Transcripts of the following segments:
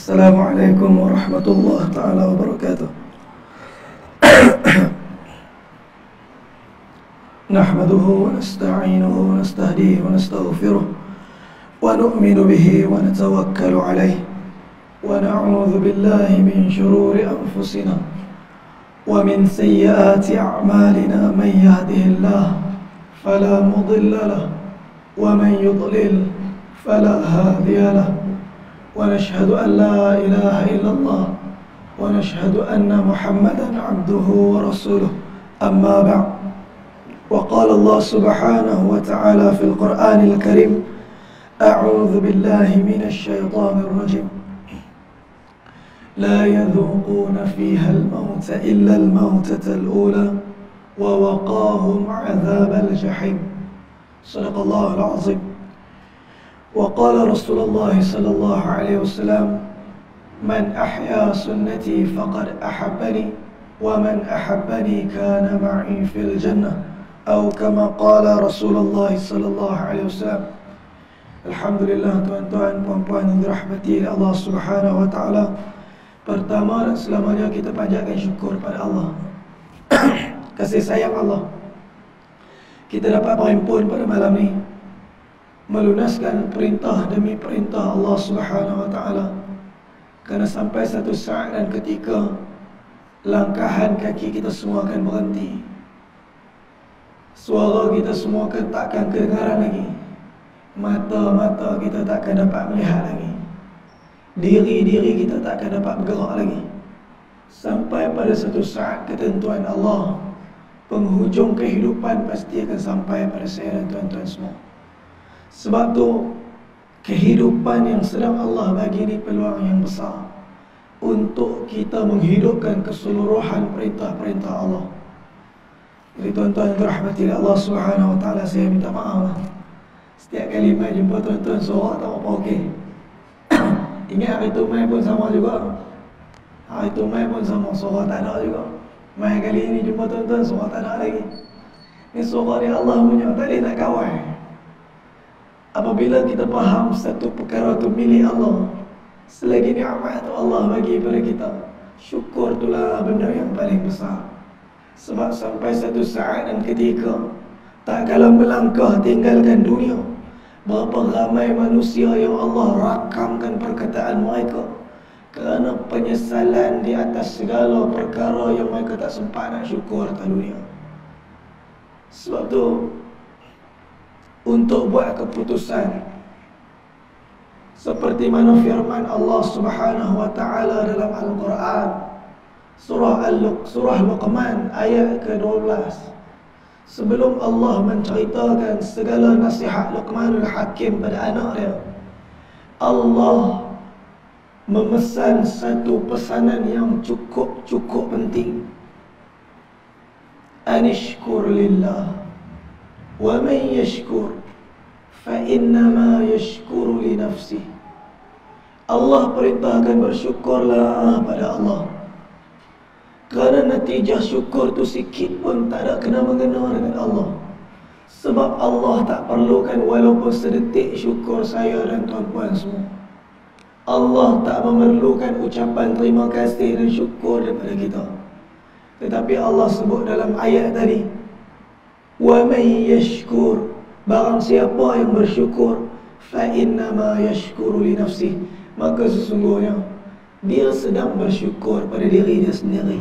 Assalamualaikum warahmatullahi taala wabarakatuh. Nahmaduhu wa nasta'inuhu wa nastahdihi wa nastaghfiruh wa nu'minu bihi wa natawakkalu alayhi wa na'udzu billahi min shururi anfusina wa min sayyiati a'malina. Man yahdihillahu fala mudilla lahu wa man yudlil fala hadiya lahu. ونشهد أن لا إله إلا الله ونشهد أن محمدا عبده ورسوله. أما بعد، وقال الله سبحانه وتعالى في القرآن الكريم: أعوذ بالله من الشيطان الرجيم. لا يذوقون فيها الموت إلا الموتة الأولى ووقاهم عذاب الجحيم. صدق الله العظيم. وقال رسول الله صلى الله عليه وسلم: من أحيا سنتي فقد أحبني ومن أحبني كان معي في الجنة، أو كما قال رسول الله صلى الله عليه وسلم. Alhamdulillah, tuan-tuan, puan-puan yang dirahmati oleh Allah Subhanahu wa taala. Pertama dan selamanya kita panjatkan syukur pada Allah. Kasih sayang Allah, kita dapat berhimpun pada malam ni, melunaskan perintah demi perintah Allah Subhanahu wa taala. Kerana sampai satu saat dan ketika langkahan kaki kita semua akan berhenti, suara kita semua takkan kedengaran lagi, mata-mata kita takkan dapat melihat lagi, diri-diri kita takkan dapat bergerak lagi, sampai pada satu saat ketentuan Allah, penghujung kehidupan pasti akan sampai pada saya dan tuan-tuan semua. Sebab tu kehidupan yang sedang Allah bagi ni peluang yang besar untuk kita menghidupkan keseluruhan perintah-perintah Allah. Jadi tuan-tuan yang dirahmati Allah Subhanahu wa taala, saya minta maaf setiap kali mai jumpa tuan-tuan suara tak apa okey. Ingat hari tu mai pun sama juga. Hari tu mai pun sama, suara tak ada juga. Mai kali ini jumpa tuan-tuan suara tak ada lagi. Ni suara ni Allah punya, tak boleh nak kawal. Apabila kita faham satu perkara itu milik Allah, selagi nikmat itu Allah bagi kepada kita, syukur itulah benda yang paling besar. Sebab sampai satu saat dan ketika tak kala melangkah tinggalkan dunia, berapa ramai manusia yang Allah rakamkan perkataan mereka kerana penyesalan di atas segala perkara yang mereka tak sempat nak syukur atas dunia. Sebab tu untuk buat keputusan seperti mana firman Allah Subhanahu wa taala dalam Al-Quran, surah Luqman ayat ke-12. Sebelum Allah menceritakan segala nasihat Luqmanul Hakim pada anak dia, Allah memesan satu pesanan yang cukup penting. Anishkur lillah wa man yashkur fa innama yashkuru li nafsih. Allah perintahkan bersyukurlah pada Allah, kerana natijah syukur tu sikit pun tak ada kena-mengena dengan Allah. Sebab Allah tak perlukan walaupun sedetik syukur saya dan tuan-puan semua. Allah tak memerlukan ucapan terima kasih dan syukur daripada kita. Tetapi Allah sebut dalam ayat tadi, wa may yashkur, barang siapa yang bersyukur, fa innama yashkuru li nafsih, maka sesungguhnya dia sedang bersyukur pada diri dia sendiri.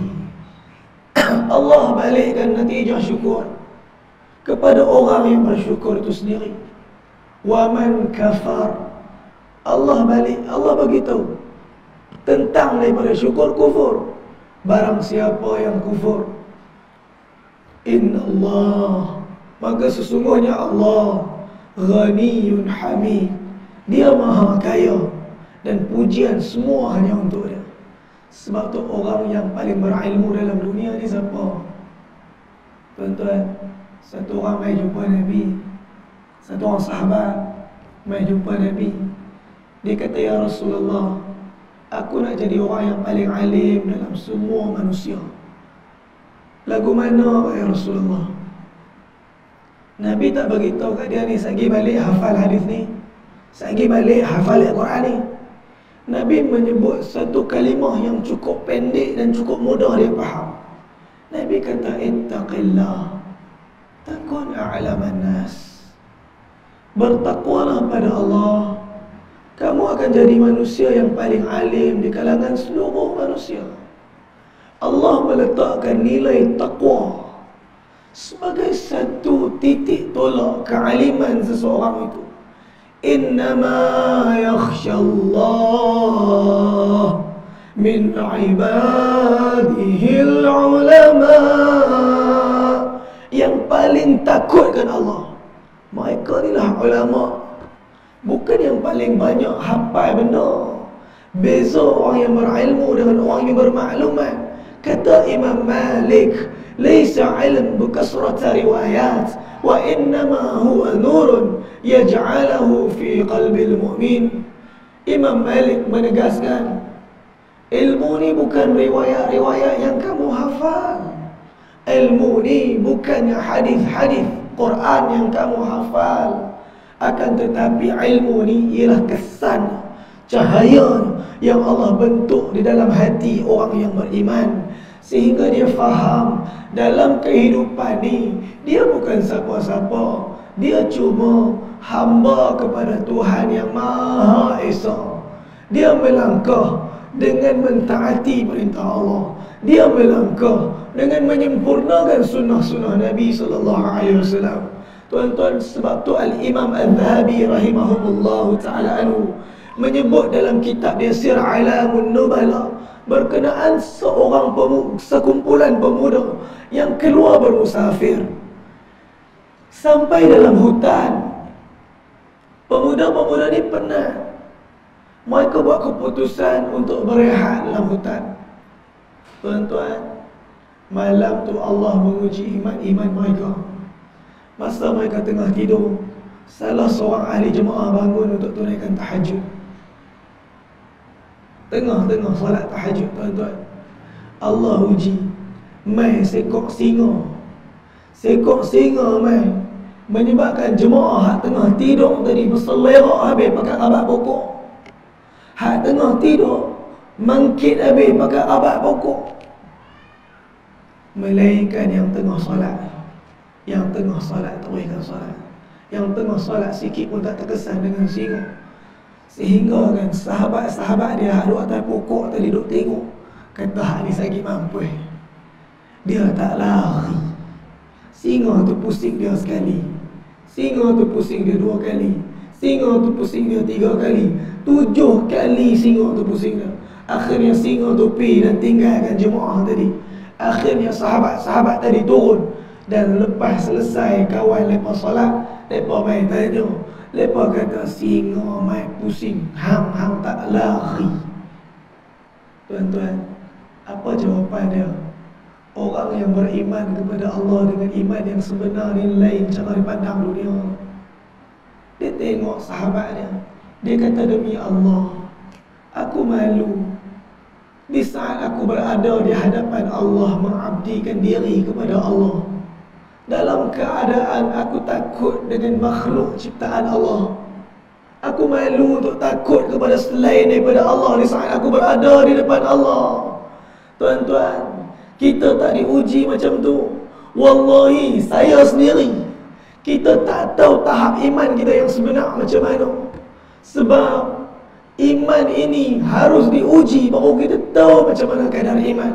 Allah balikkan natijah syukur kepada orang yang bersyukur itu sendiri. Wa man kafar, Allah beritahu tentang daripada syukur kufur. Barang siapa yang kufur, Inna Allah, maka sesungguhnya Allah Ghaniyun Hamid, dia maha kaya dan pujian semua hanya untuk dia. Sebab tu orang yang paling berilmu dalam dunia ni siapa? Tuan-tuan, satu orang mai jumpa Nabi, satu orang sahabat mai jumpa Nabi. Dia kata, ya Rasulullah, aku nak jadi orang yang paling alim dalam semua manusia. Lagu mana ya Rasulullah? Nabi tak beritahu kat dia ni, sagi balik hafal hadis ni, sagi balik hafal Al-Quran ni. Nabi menyebut satu kalimah yang cukup pendek dan cukup mudah dia faham. Nabi kata, ittaqillah takun a'laman nas. Bertakwalah pada Allah, kamu akan jadi manusia yang paling alim di kalangan seluruh manusia. Allah meletakkan nilai takwa sebagai satu titik tolak kealiman seseorang itu. Innama yakhshallah min ibadihil ulama. Yang paling takutkan Allah, mereka inilah ulama. Bukan yang paling banyak hafal benda. Beza orang yang berilmu dengan orang yang bermaklumat. Kata Imam Malik, laisa ilm bikasrat riwayat, wa innama huwa nurun yaj'alahu fi qalbil mu'min. Imam Malik menegaskan, ilmu ni bukan riwayat-riwayat yang kamu hafal. Ilmu ni bukannya hadis-hadis Quran yang kamu hafal. Akan tetapi ilmu ni ialah kesan, cahaya yang Allah bentuk di dalam hati orang yang beriman, sehingga dia faham dalam kehidupan ni dia bukan siapa-siapa. Dia cuma hamba kepada Tuhan yang Maha Esa. Dia melangkah dengan mentaati perintah Allah. Dia melangkah dengan menyempurnakan sunnah-sunnah Nabi SAW. Tuan-tuan, sebab tu Al-Imam Al-Dhahabi rahimahullah ta'ala anhu menyebut dalam kitab dia Sir Alamun Nubala berkenaan seorang sekumpulan pemuda yang keluar bermusafir sampai dalam hutan. Pemuda-pemuda ni penat. Mereka buat keputusan untuk berehat dalam hutan. Tuan-tuan, malam tu Allah menguji iman-iman mereka. Masa mereka tengah tidur, salah seorang ahli jemaah bangun untuk tunaikan tahajud. Tengah-tengah solat tahajud, tuan-tuan, Allah uji. Mai sekok singa. Sekok singa mai menyebabkan jemaah hak tengah tidur tadi berselerak habis pakai abat pokok. Hak tengah tidur mangkit habis pakai abat pokok. Melainkan yang tengah solat. Yang tengah solat teruskan solat. Yang tengah solat sikit pun tak terkesan dengan singa. Sehingga kan sahabat-sahabat dia duduk atas pokok tadi duduk tengok. Kata hak ni sakit mampu. Dia tak lari. Singa tu pusing dia sekali. Singa tu pusing dia 2 kali. Singa tu pusing dia 3 kali. 7 kali singa tu pusing dia. Akhirnya singa tu pergi dan tinggalkan jemaah tadi. Akhirnya sahabat-sahabat tadi turun. Dan lepas selesai kawan lepas solat, lepas main tanya. Lepas kata singa main pusing, hang tak lari. Tuan-tuan, apa jawapan dia? Orang yang beriman kepada Allah dengan iman yang sebenar ni lain cara dia pandang dunia. Dia tengok sahabat dia. Dia kata, demi Allah, aku malu di saat aku berada di hadapan Allah, mengabdikan diri kepada Allah, dalam keadaan aku takut dengan makhluk ciptaan Allah. Aku malu untuk takut kepada selain daripada Allah di saat aku berada di depan Allah. Tuan-tuan, kita tak diuji macam tu. Wallahi, saya sendiri, kita tak tahu tahap iman kita yang sebenar macam mana. Sebab iman ini harus diuji baru kita tahu macam mana kadar iman.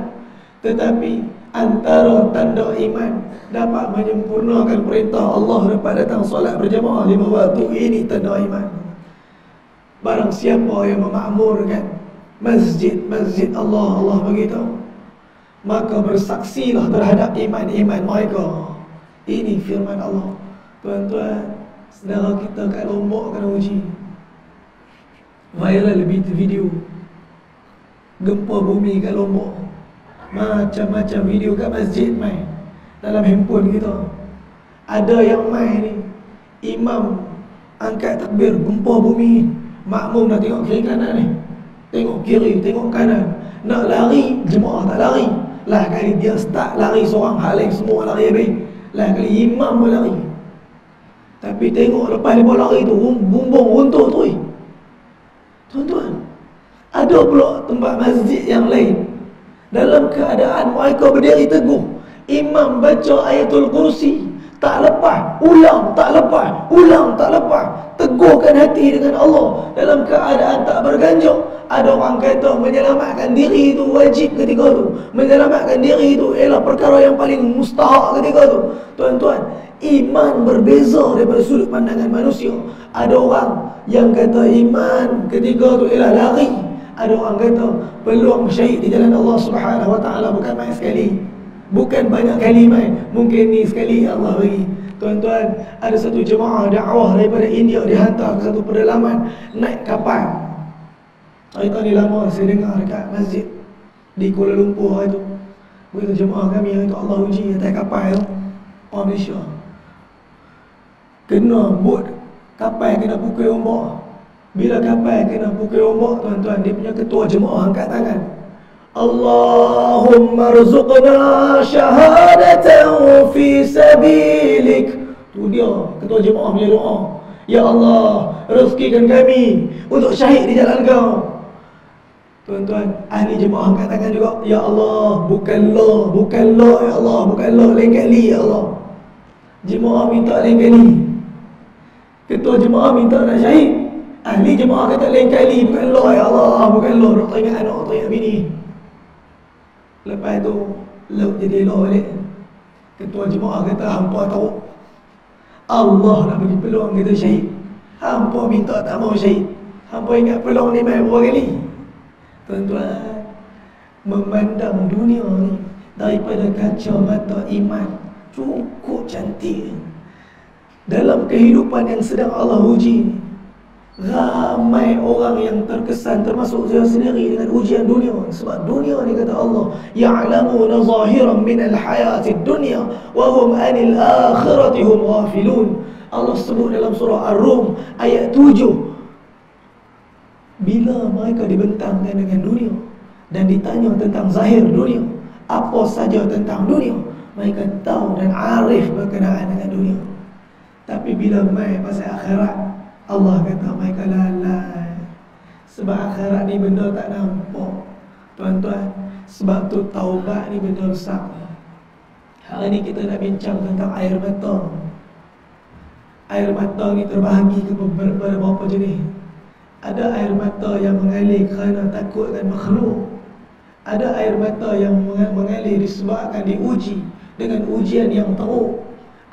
Tetapi antara tanda iman dapat menyempurnakan perintah Allah dapat datang solat berjamaah 5 waktu, ini tanda iman. Barang siapa yang memakmurkan masjid Allah, Allah beritahu, maka bersaksilah terhadap iman-iman mereka. Ini firman Allah. Tuan-tuan, saudara kita kat Lombok kena uji. Viral video gempa bumi kat Lombok. Macam-macam video kat masjid main dalam handphone kita. Ada yang main ni, imam angkat takbir gempa bumi, makmum dah tengok kiri kanan ni, tengok kiri, tengok kanan, nak lari, jemaah tak lari. Lah kali dia start lari seorang, hal lain semua lari habis. Lah kali imam pun lari. Tapi tengok lepas dia lari tu, bumbung runtuh tu. Tuan-tuan, Ada pula tempat masjid yang lain, dalam keadaan mereka berdiri teguh, imam baca ayatul kursi, tak lepas, ulang tak lepas, ulang tak lepas, teguhkan hati dengan Allah dalam keadaan tak berganjok. Ada orang kata menyelamatkan diri itu wajib ketika tu, menyelamatkan diri itu ialah perkara yang paling mustahak ketika tu. Tuan-tuan, iman berbeza daripada sudut pandangan manusia. Ada orang yang kata iman ketika tu ialah lari. Ada orang kata peluang syahid di jalan Allah Subhanahu Wa Taala bukan main sekali, bukan banyak kali main, mungkin ni sekali Allah bagi. Tuan-tuan, ada satu jemaah dakwah daripada India dihantar ke satu pedalaman naik kapal. Cerita ni lama saya dengar dekat masjid di Kuala Lumpur itu. Begitu jemaah kami yang itu Allah uji atas kapal tu, orang Malaysia kena bot, kapal kena pukul ombak. Bila kapal kena pukul ombak, tuan-tuan, dia punya ketua jemaah angkat tangan, Allahumma rzuqna syahadatan fi sabilik. Tu dia ketua jemaah punya doa, ya Allah, rezekikan kami untuk syahid di jalan kau. Tuan-tuan, ahli jemaah angkat tangan juga, ya Allah, bukan lo, ya Allah, bukan lo, lain kali ya Allah. Jemaah minta lain kali, ketua jemaah minta nak syahid, ahli jemaah kata lain kali, bukan lo ya Allah, bukan lo. Dok ingat anak, dok ingat bini. Lepas tu laut jadi lo balik. Ketua jemaah kata, hampa tahu Allah nak bagi peluang kita syahid, hampa minta tak mau syahid. Hampa ingat peluang ni main berapa kali. Tuan-tuan, memandang dunia ni daripada kacamata iman cukup cantik. Dalam kehidupan yang sedang Allah uji ni, ramai orang yang terkesan, termasuk saya sendiri, dengan ujian dunia. Sebab dunia ni kata Allah, ya'lamuna zahiran minal hayatid dunya wa hum anil akhirati hum ghafilun. Allah sebut dalam surah Ar-Rum ayat 7, bila mereka dibentangkan dengan dunia dan ditanya tentang zahir dunia, apa saja tentang dunia, mereka tahu dan arif berkenaan dengan dunia. Tapi bila mai pasal akhirat, Allah kata mereka lalai. Sebab akhirat ni benda tak nampak, tuan-tuan. Sebab tu taubat ni benda besar. Hari ni kita nak bincang tentang air mata. Air mata ni terbahagi kepada beberapa jenis. Ada air mata yang mengalir kerana takut akan makhluk. Ada air mata yang mengalir disebabkan diuji dengan ujian yang teruk.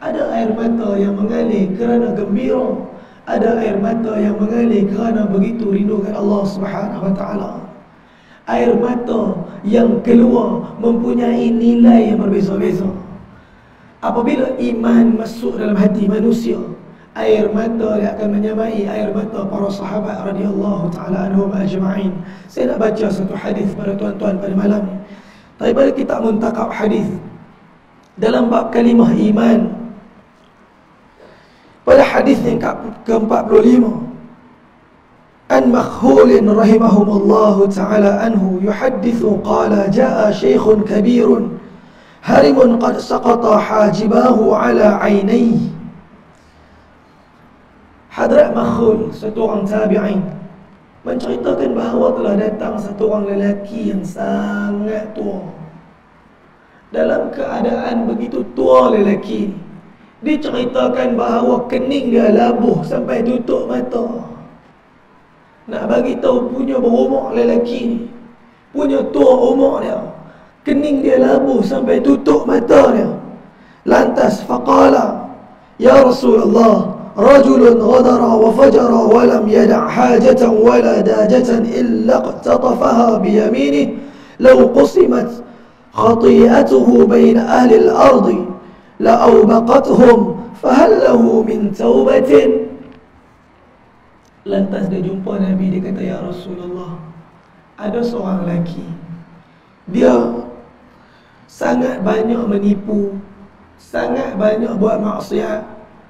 Ada air mata yang mengalir kerana gembira. Ada air mata yang mengalir kerana begitu rindukan Allah Subhanahu Wa Taala. Air mata yang keluar mempunyai nilai yang berbeza-beza. Apabila iman masuk dalam hati manusia, air mata yang akan menyamai air mata para sahabat radhiyallahu taala anhum ajma'in. Saya nak baca satu hadis pada tuan-tuan pada malam ni daripada kitab Muntakab Hadis dalam bab kalimah iman. Pada hadis yang ke-45, an Makhul rahimahumullahu taala anhu yuhaddithu qala jaa shaykhun kabirun harimun qad saqata hajibahu ala aynayhi. Hadrat Makhul, satu orang tabi'in, menceritakan bahawa telah datang satu orang lelaki yang sangat tua. Dalam keadaan begitu tua lelaki ni, diceritakan bahawa kening dia labuh sampai tutup mata. Nak bagi tahu punya berumur lelaki ni, punya tua umur dia, kening dia labuh sampai tutup mata dia. Lantas faqala, ya Rasulullah, rajulun ghadara wa fajara wa lam yada' hajatan wala dajatan illa iqtatafaha biyaminih law qusimat khati'atuhu baina ahli al-ardi la'awbaqathum fahal lahu min taubatin. Lantas dia jumpa Nabi, dia kata, ya Rasulullah, ada seorang lelaki, dia sangat banyak menipu, sangat banyak buat maksiat,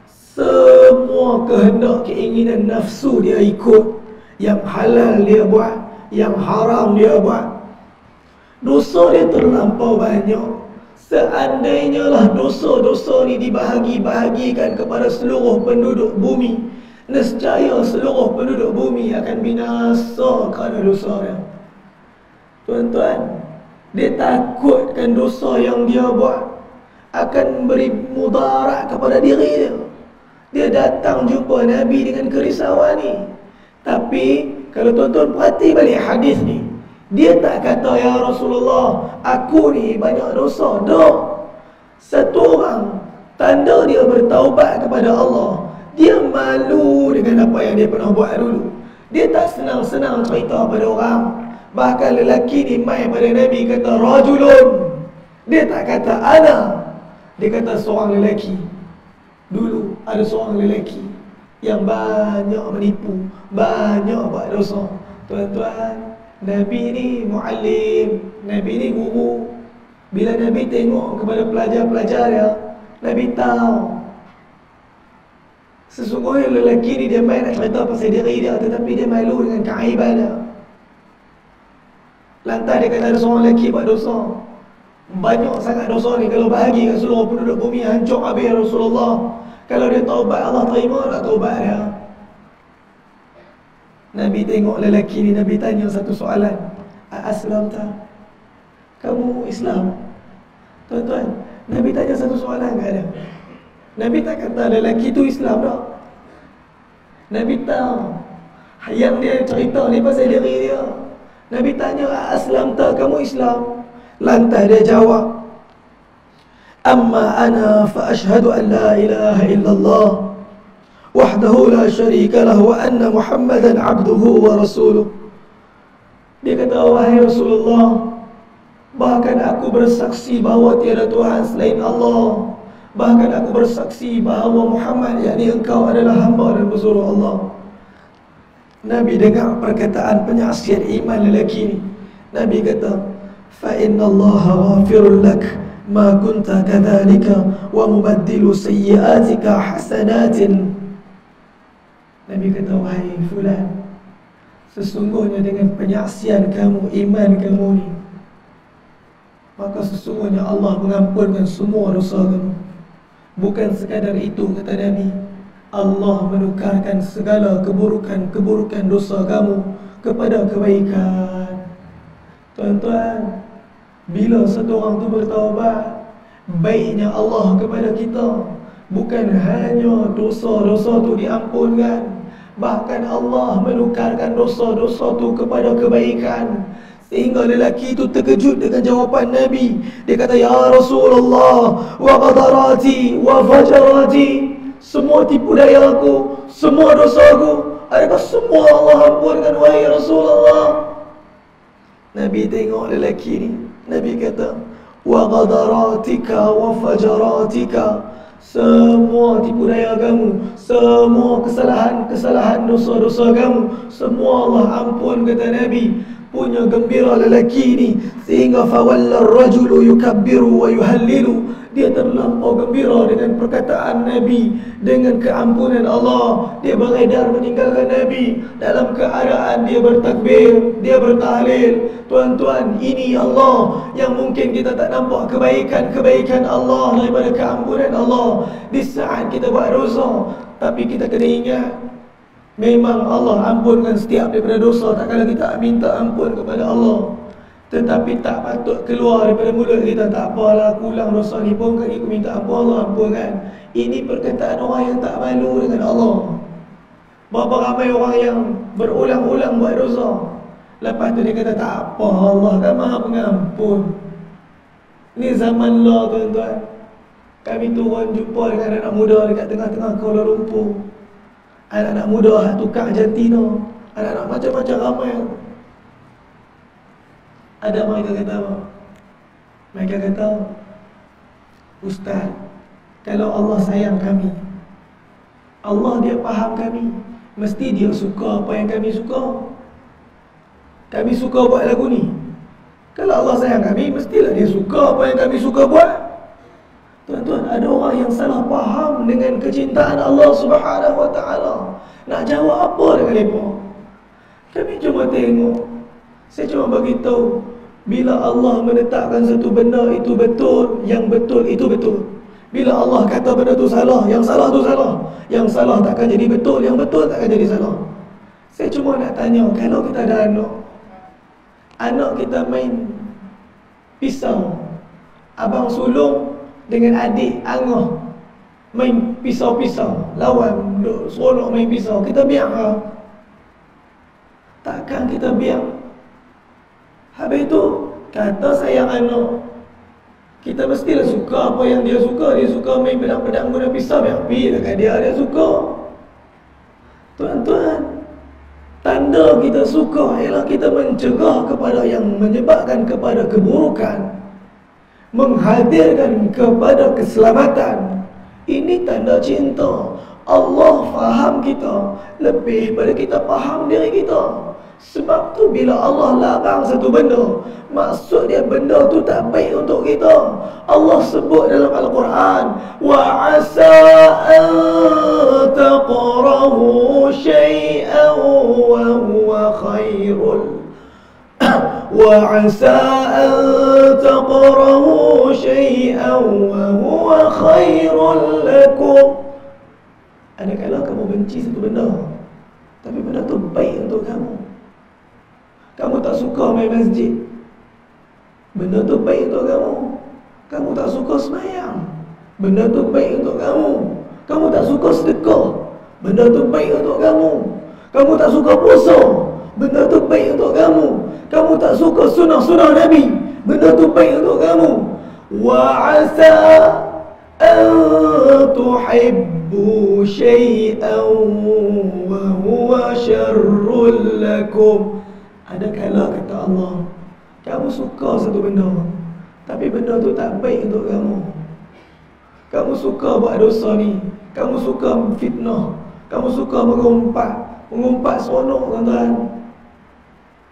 semua kehendak keinginan nafsu dia ikut, yang halal dia buat, yang haram dia buat. Dosa dia terlampau banyak. Seandainya lah dosa-dosa ni dibahagi-bahagikan kepada seluruh penduduk bumi, nescaya seluruh penduduk bumi akan binasa kerana dosa dia. Tuan-tuan, dia takutkan dosa yang dia buat akan beri mudarat kepada diri dia. Dia datang jumpa Nabi dengan kerisauan ni. Tapi kalau tuan-tuan perhati balik hadis ni, dia tak kata, ya Rasulullah, aku ni banyak dosa. Tak. Satu orang tanda dia bertaubat kepada Allah, dia malu dengan apa yang dia pernah buat dulu. Dia tak senang-senang cerita pada orang. Bahkan lelaki ni mai pada Nabi kata rajulun. Dia tak kata ana. Dia kata seorang lelaki. Dulu ada seorang lelaki yang banyak menipu, banyak buat dosa. Tuan-tuan, Nabi ni muallim, Nabi ni guru. Bila Nabi tengok kepada pelajar-pelajar dia, Nabi tahu sesungguhnya lelaki ni dia main nak cerita pasal diri dia, tetapi dia malu dengan keaiban dia. Lantas dia kata ada seorang lelaki buat dosa. Banyak sangat dosa ni, kalau bahagi kat seluruh penduduk bumi hancur habis Rasulullah. Kalau dia taubat, Allah terima tak taubat dia? Nabi tengok lelaki ni, Nabi tanya satu soalan. Aslamta? Kamu Islam? Tuan-tuan, Nabi tanya satu soalan kat dia. Nabi tak kata lelaki tu Islam tak. Nabi tahu yang dia cerita ni pasal diri dia. Nabi tanya, aslamta, kamu Islam? Lantas dia jawab, amma ana fa ashhadu an la ilaha illallah wahdahu la syarika lahu wa anna Muhammadan abduhu wa rasuluh. Dia kata, wahai Rasulullah, bahkan aku bersaksi bahawa tiada Tuhan selain Allah. Bahkan aku bersaksi bahawa Muhammad, yakni engkau adalah hamba dan pesuruh Allah. Nabi dengar perkataan penyaksian iman lelaki ni. Nabi kata, fa inna Allah ghafirul lak ma kunta kadzalika wa mubaddilu sayyi'atika hasanatin. Nabi kata, wahai fulan, sesungguhnya dengan penyaksian kamu, iman kamu ni, maka sesungguhnya Allah mengampunkan semua dosa kamu. Bukan sekadar itu, kata Nabi, Allah menukarkan segala keburukan dosa kamu kepada kebaikan. Tuan-tuan, bila satu orang tu bertaubat, baiknya Allah kepada kita bukan hanya dosa-dosa tu diampunkan, bahkan Allah menukarkan dosa-dosa tu kepada kebaikan. Sehingga lelaki itu terkejut dengan jawapan Nabi. Dia kata, ya Rasulullah, wa qadarati wa fajarati, semua tipu daya aku, semua dosa aku, adakah semua Allah ampunkan, wahai Rasulullah? Nabi tengok lelaki ni, Nabi kata, wa qadaratika wa fajaratika, semua tipu daya kamu, semua kesalahan dosa-dosa kamu, semua Allah ampun, kata Nabi. Punya gembira lelaki ni sehingga fawalla ar-rajulu yukabbiru wa yuhallilu. Dia terlampau gembira dengan perkataan Nabi, dengan keampunan Allah. Dia beredar meninggalkan Nabi dalam keadaan dia bertakbir, dia bertahlil. Tuan-tuan, ini Allah yang mungkin kita tak nampak kebaikan Allah daripada keampunan Allah di saat kita buat dosa. Tapi kita kena ingat, memang Allah ampunkan setiap daripada dosa, tak kala kita minta ampun kepada Allah. Tetapi tak patut keluar daripada mulut kita, tak apalah, aku ulang dosa ni pun kali aku minta ampun, Allah ampunkan. Ini perkataan orang yang tak malu dengan Allah. Berapa ramai orang yang berulang-ulang buat dosa, lepas tu dia kata tak apa, Allah kan maha pengampun. Ni zaman law, tuan-tuan. Kami turun jumpa dengan anak muda dekat tengah-tengah Kuala Lumpur. Anak-anak muda tukang jantina, anak-anak macam-macam ramai. Ada mereka kata apa? Mereka kata, Ustaz, kalau Allah sayang kami, Allah dia faham kami, mesti dia suka apa yang kami suka. Kami suka buat lagu ni, kalau Allah sayang kami, mestilah dia suka apa yang kami suka buat. Tuan-tuan, ada orang yang salah faham dengan kecintaan Allah Subhanahu Wa Taala. Nak jawab apa dengan mereka? Kami cuma tengok, saya cuma beritahu, bila Allah menetapkan satu benda itu betul, yang betul itu betul. Bila Allah kata benda tu salah, yang salah tu salah. Yang salah takkan jadi betul, yang betul takkan jadi salah. Saya cuma nak tanya, kalau kita ada anak, anak kita main pisau, abang sulung dengan adik angah main pisau-pisau, lawan duk seronok main pisau, kita biar ke? Takkan kita biar. Habis tu kata sayang anak, kita mestilah suka apa yang dia suka. Dia suka main pedang-pedang guna pisau, biar kat dia suka. Tuan-tuan, tanda kita suka ialah kita mencegah kepada yang menyebabkan kepada keburukan, menghadirkan kepada keselamatan. Ini tanda cinta. Allah faham kita lebih pada kita faham diri kita. Sebab tu bila Allah larang satu benda, maksud dia benda tu tak baik untuk kita. Allah sebut dalam Al-Quran, wa asa an taqrahu syai'an wa huwa khairul wa asa an taqrahu syai'an wa huwa khairul lakum. Adakala kamu benci satu benda, tapi benda tu baik untuk kamu. Kamu tak suka main masjid, benda tu baik untuk kamu. Kamu tak suka sembahyang, benda tu baik untuk kamu. Kamu tak suka sedekah, benda tu baik untuk kamu. Kamu tak suka puasa, benda tu baik untuk kamu. Kamu tak suka sunnah-sunnah Nabi, benda tu baik untuk kamu. Wa asa an tuhibbu syai'an wa huwa syarrul lakum. Ada kala kata Allah, kamu suka satu benda, tapi benda tu tak baik untuk kamu. Kamu suka buat dosa ni, kamu suka fitnah, kamu suka mengumpat seronok tuan-tuan.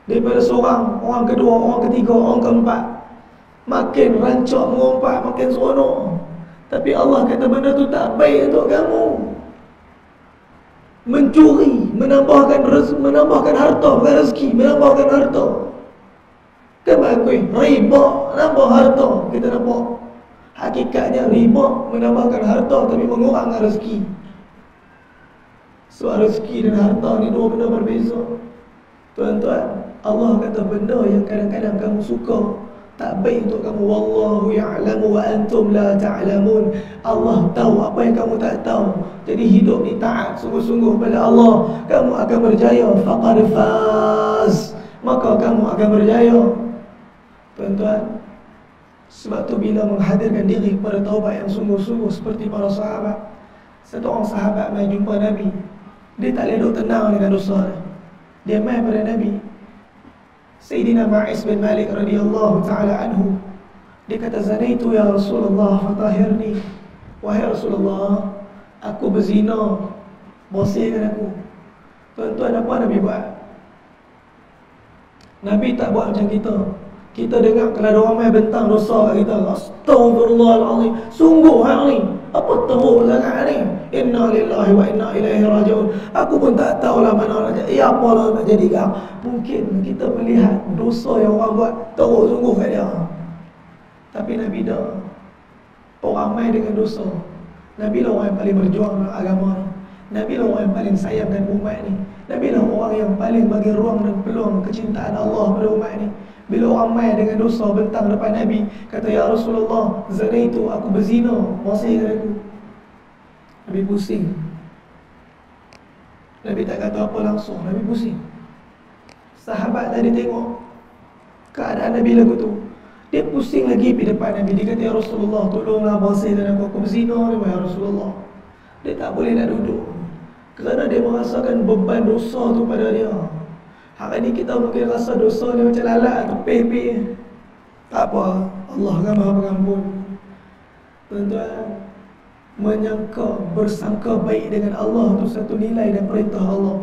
Daripada seorang, orang kedua, orang ketiga, orang keempat, makin rancak mengumpat, makin seronok. Tapi Allah kata benda tu tak baik untuk kamu. Mencuri, menambahkan harta, bukan rezeki, menambahkan harta. Kan bagus, riba nambah harta. Kita nampak hakikatnya riba menambahkan harta tapi mengurangkan rezeki. Sebab rezeki dan harta ni dua benda berbeza. Tuan-tuan, Allah kata benda yang kadang-kadang kamu suka tak baik untuk kamu. Wallahu ya'lamu wa antum la ta'lamun. Allah tahu apa yang kamu tak tahu. Jadi hidup ni taat sungguh-sungguh pada Allah, kamu akan berjaya. Faqad faz, maka kamu akan berjaya. Tuan-tuan, sebab tu bila menghadirkan diri kepada taubat yang sungguh-sungguh seperti para sahabat. Satu orang sahabat mai jumpa Nabi, dia tak boleh duduk tenang dengan dosa dia. Dia mai pada Nabi. Sayyidina Ma'is bin Malik radhiyallahu ta'ala anhu, dia kata, zanaitu ya Rasulullah fatahirni. Wahai Rasulullah, aku berzina, bersihkan aku. Tuan-tuan, apa Nabi buat? Nabi tak buat macam kita. Kita dengar kalau ada orang main bentang dosa kat kita, astagfirullahalazim, sungguh hang ni apa teruk sangat ni, inna lillahi wa inna ilaihi raji'un. Aku pun tak tahulah mana nak jadi, apalah nak jadi kau. Mungkin kita melihat dosa yang orang buat teruk sungguh kat dia. Tapi Nabi dah, orang main dengan dosa. Nabi lah orang yang paling berjuang dalam agama ni. Nabi lah orang yang paling sayangkan umat ni. Nabi lah orang yang paling bagi ruang dan peluang kecintaan Allah pada umat ni. Bila orang main dengan dosa bentang depan Nabi, kata, ya Rasulullah, zanaitu, aku berzina, bersihkan aku. Nabi pusing. Nabi tak kata apa langsung, Nabi pusing. Sahabat tadi tengok keadaan Nabi lagu tu, dia pusing lagi pergi depan Nabi. Dia kata, ya Rasulullah, tolonglah bersihkan aku berzina ni, ya Rasulullah. Dia tak boleh nak duduk kerana dia merasakan beban dosa tu pada dia. Hari ni kita mungkin rasa dosa ni macam lalat atau peh-peh. Tak apa, Allah kan Maha Pengampun. Tuan-tuan, menyangka, bersangka baik dengan Allah itu satu nilai dan perintah Allah.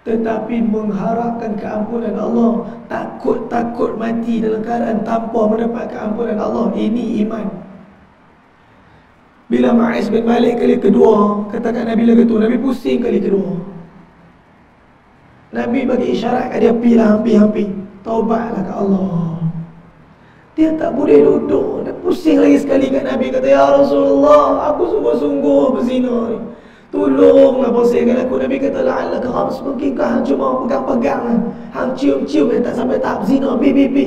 Tetapi mengharapkan keampunan Allah, takut mati dalam keadaan tanpa mendapat keampunan Allah, ini iman. Bila Ma'is bin Malik kali kedua katakan Nabi lagi tu, Nabi pusing kali kedua. Nabi bagi isyarat kat dia, hampir taubatlah ke Allah. Dia tak boleh duduk. Dia pusing lagi sekali kat Nabi. Kata, ya Rasulullah, aku sungguh-sungguh berzina ni. Tolonglah pusingkan aku. Nabi kata, la'allaka khams, mungkinkah hang cuma pegang-pegang, hang cium-cium, tak sampai tak berzina. Pi.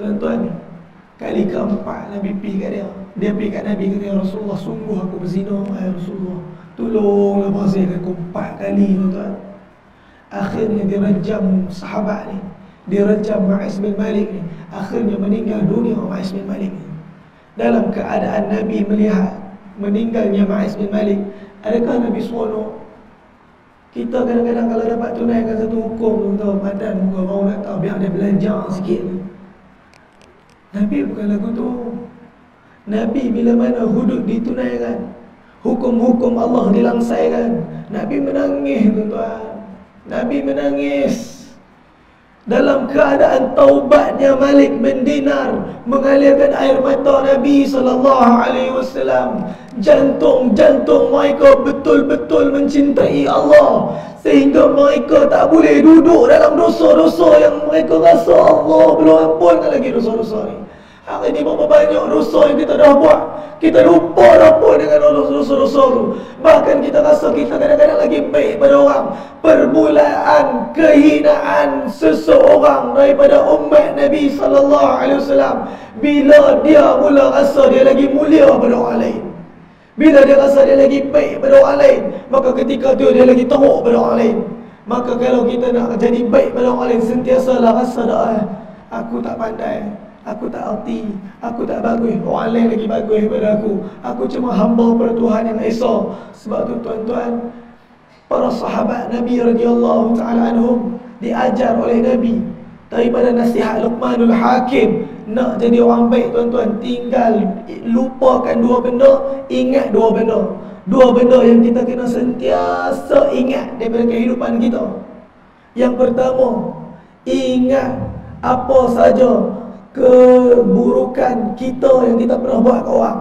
Tuan-tuan, kali keempat Nabi pergi kat dia. Dia pergi kat Nabi, kata, ya Rasulullah, sungguh aku berzina, ya Rasulullah. Tolonglah pusingkan aku 4 kali, tuan-tuan. Akhirnya dia rejam sahabat ni. Dia rejam Ma'is bin Malik ni. Akhirnya meninggal dunia Ma'is bin Malik ni. Dalam keadaan Nabi melihat meninggalnya Ma'is bin Malik, adakah Nabi seronok? Kita kadang-kadang kalau dapat tunaikan satu hukum, tuan, badan muka mau nak tahu, biar dia belajar sikit. Nabi bukan lagu tu. Nabi bila mana hudud ditunaikan, hukum-hukum Allah dilangsaikan, Nabi menangis, tuan-tuan. Nabi menangis. Dalam keadaan taubatnya Malik bin Dinar mengalirkan air mata Nabi SAW. Jantung-jantung mereka betul-betul mencintai Allah, sehingga mereka tak boleh duduk dalam dosa-dosa yang mereka rasa Allah belum ampunkan lagi dosa-dosa ni. Hari ni berapa banyak dosa yang kita dah buat, kita lupa apa dengan dosa-dosa tu. Bahkan kita rasa kita kadang-kadang lagi baik pada orang. Permulaan kehinaan seseorang daripada umat Nabi SAW bila dia mula rasa dia lagi mulia pada orang lain, bila dia rasa dia lagi baik pada orang lain, maka ketika tu dia lagi teruk pada orang lain. Maka kalau kita nak jadi baik pada orang lain, sentiasalah rasa dah, aku tak pandai, aku tak erti, aku tak bagus, orang lain lagi bagus daripada aku cuma hamba pada Tuhan yang Esa. Sebab tu tuan-tuan, para sahabat Nabi radhiyallahu ta'ala anhum diajar oleh Nabi daripada nasihat Luqmanul Hakim. Nak jadi orang baik, tuan-tuan, tinggal lupakan 2 benda, ingat 2 benda. 2 benda yang kita kena sentiasa ingat daripada kehidupan kita. Yang pertama, ingat apa saja keburukan kita yang kita pernah buat ke orang.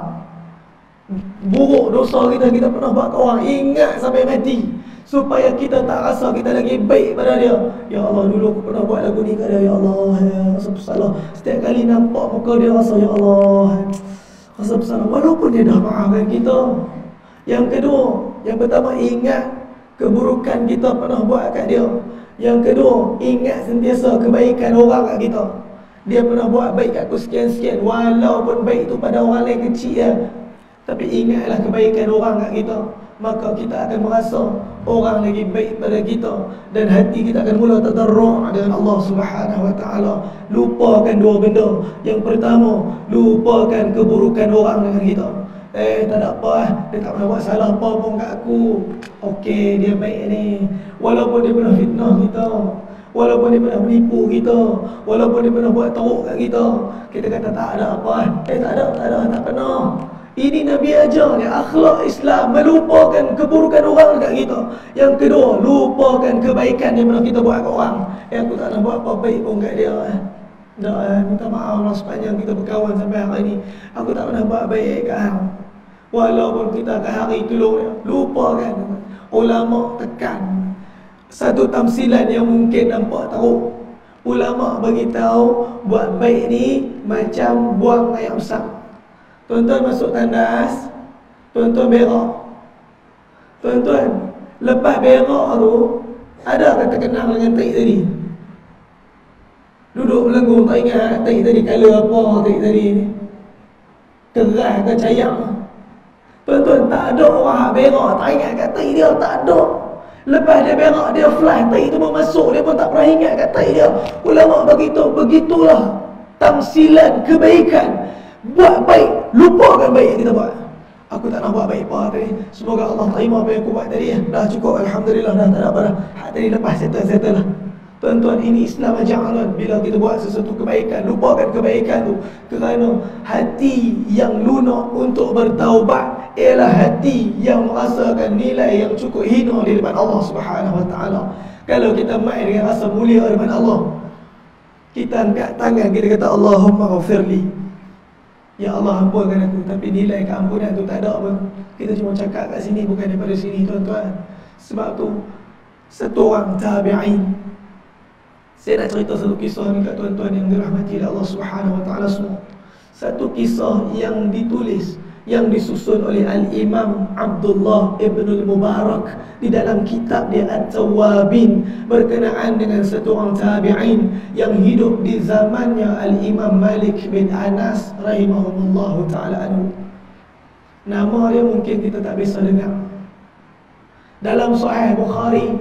Buruk dosa kita pernah buat ke orang, ingat sampai mati, supaya kita tak rasa kita lagi baik pada dia. Ya Allah, dulu aku pernah buat lagu ni kat dia, ya Allah, rasa bersalah. Setiap kali nampak muka dia rasa, ya Allah, rasa bersalah, walaupun dia dah maafkan kita. Yang kedua, yang pertama, ingat keburukan kita pernah buat kat dia. Yang kedua, ingat sentiasa kebaikan orang kat kita. Dia pernah buat baik kat aku sekian-sekian, walaupun baik tu pada orang lain kecil ya, tapi ingatlah kebaikan orang kat kita. Maka kita akan merasa orang lagi baik pada kita, dan hati kita akan mula tadarru' dengan Allah Subhanahu wa taala. Lupakan 2 benda. Yang pertama, lupakan keburukan orang dengan kita. Tak ada apa, dia tak pernah buat salah apa pun kat aku. Okey, dia baik ni. Walaupun dia pernah fitnah kita, walaupun dia pernah menipu kita, walaupun dia pernah buat teruk kat kita, kita kata tak ada apa. Tak pernah. Ini Nabi ajar ni, akhlak Islam, melupakan keburukan orang dekat kita. Yang kedua, lupakan kebaikan yang pernah kita buat kat orang. Aku tak nak buat apa baik pun kat dia. Minta maaf lah sepanjang kita berkawan sampai hari ni, aku tak pernah buat baik kat hang. Walaupun kita kat hari tolong dia, lupakan. Ulama tekan satu tamsilan yang mungkin nampak teruk. Ulama bagi tahu buat baik ni macam buang air besar. Tuan-tuan masuk tandas, tuan-tuan berak. Tuan-tuan, lepas berak tu, ada kata kenal dengan taik tadi? Duduk melenggung, tak ingat taik tadi color apa, taik tadi ni keras ke cayak. Tuan-tuan, tak ada orang hak berak tak ingat kat taik dia, tak ada. Lepas dia berak, dia flash, taik tu pun masuk, dia pun tak pernah ingat kat taik dia. Ulama beritahu, begitulah tamsilan kebaikan. Buat baik, lupakan baik yang kita buat. Aku tak nak buat baik apa tadi. Semoga Allah terima apa yang aku buat tadi ya. Dah cukup, Alhamdulillah, dah tak ada apa dah. Hak tadi lepas, settle lah. Tuan-tuan, ini Islam ajaran. Bila kita buat sesuatu kebaikan, lupakan kebaikan tu. Kerana hati yang lunak untuk bertaubat ialah hati yang merasakan nilai yang cukup hina di depan Allah Subhanahu wa taala. Kalau kita main dengan rasa mulia di depan Allah, kita angkat tangan, kita kata Allahumma ghafirli, ya Allah ampunkan aku, tapi nilai keampunan tu tak ada pun. Kita cuma cakap kat sini, bukan daripada sini, tuan-tuan. Sebab tu satu orang tabi'in, Saya nak cerita satu kisah ni kat tuan-tuan yang dirahmati oleh Allah Subhanahu Wa Taala semua. Satu kisah yang ditulis, yang disusun oleh Al-Imam Abdullah Ibn Al-Mubarak di dalam kitab dia At-Tawwabin, berkenaan dengan satu orang tabi'in yang hidup di zamannya Al-Imam Malik bin Anas rahimahullahu ta'ala anhu. Nama dia mungkin kita tak biasa dengar. Dalam Sahih Bukhari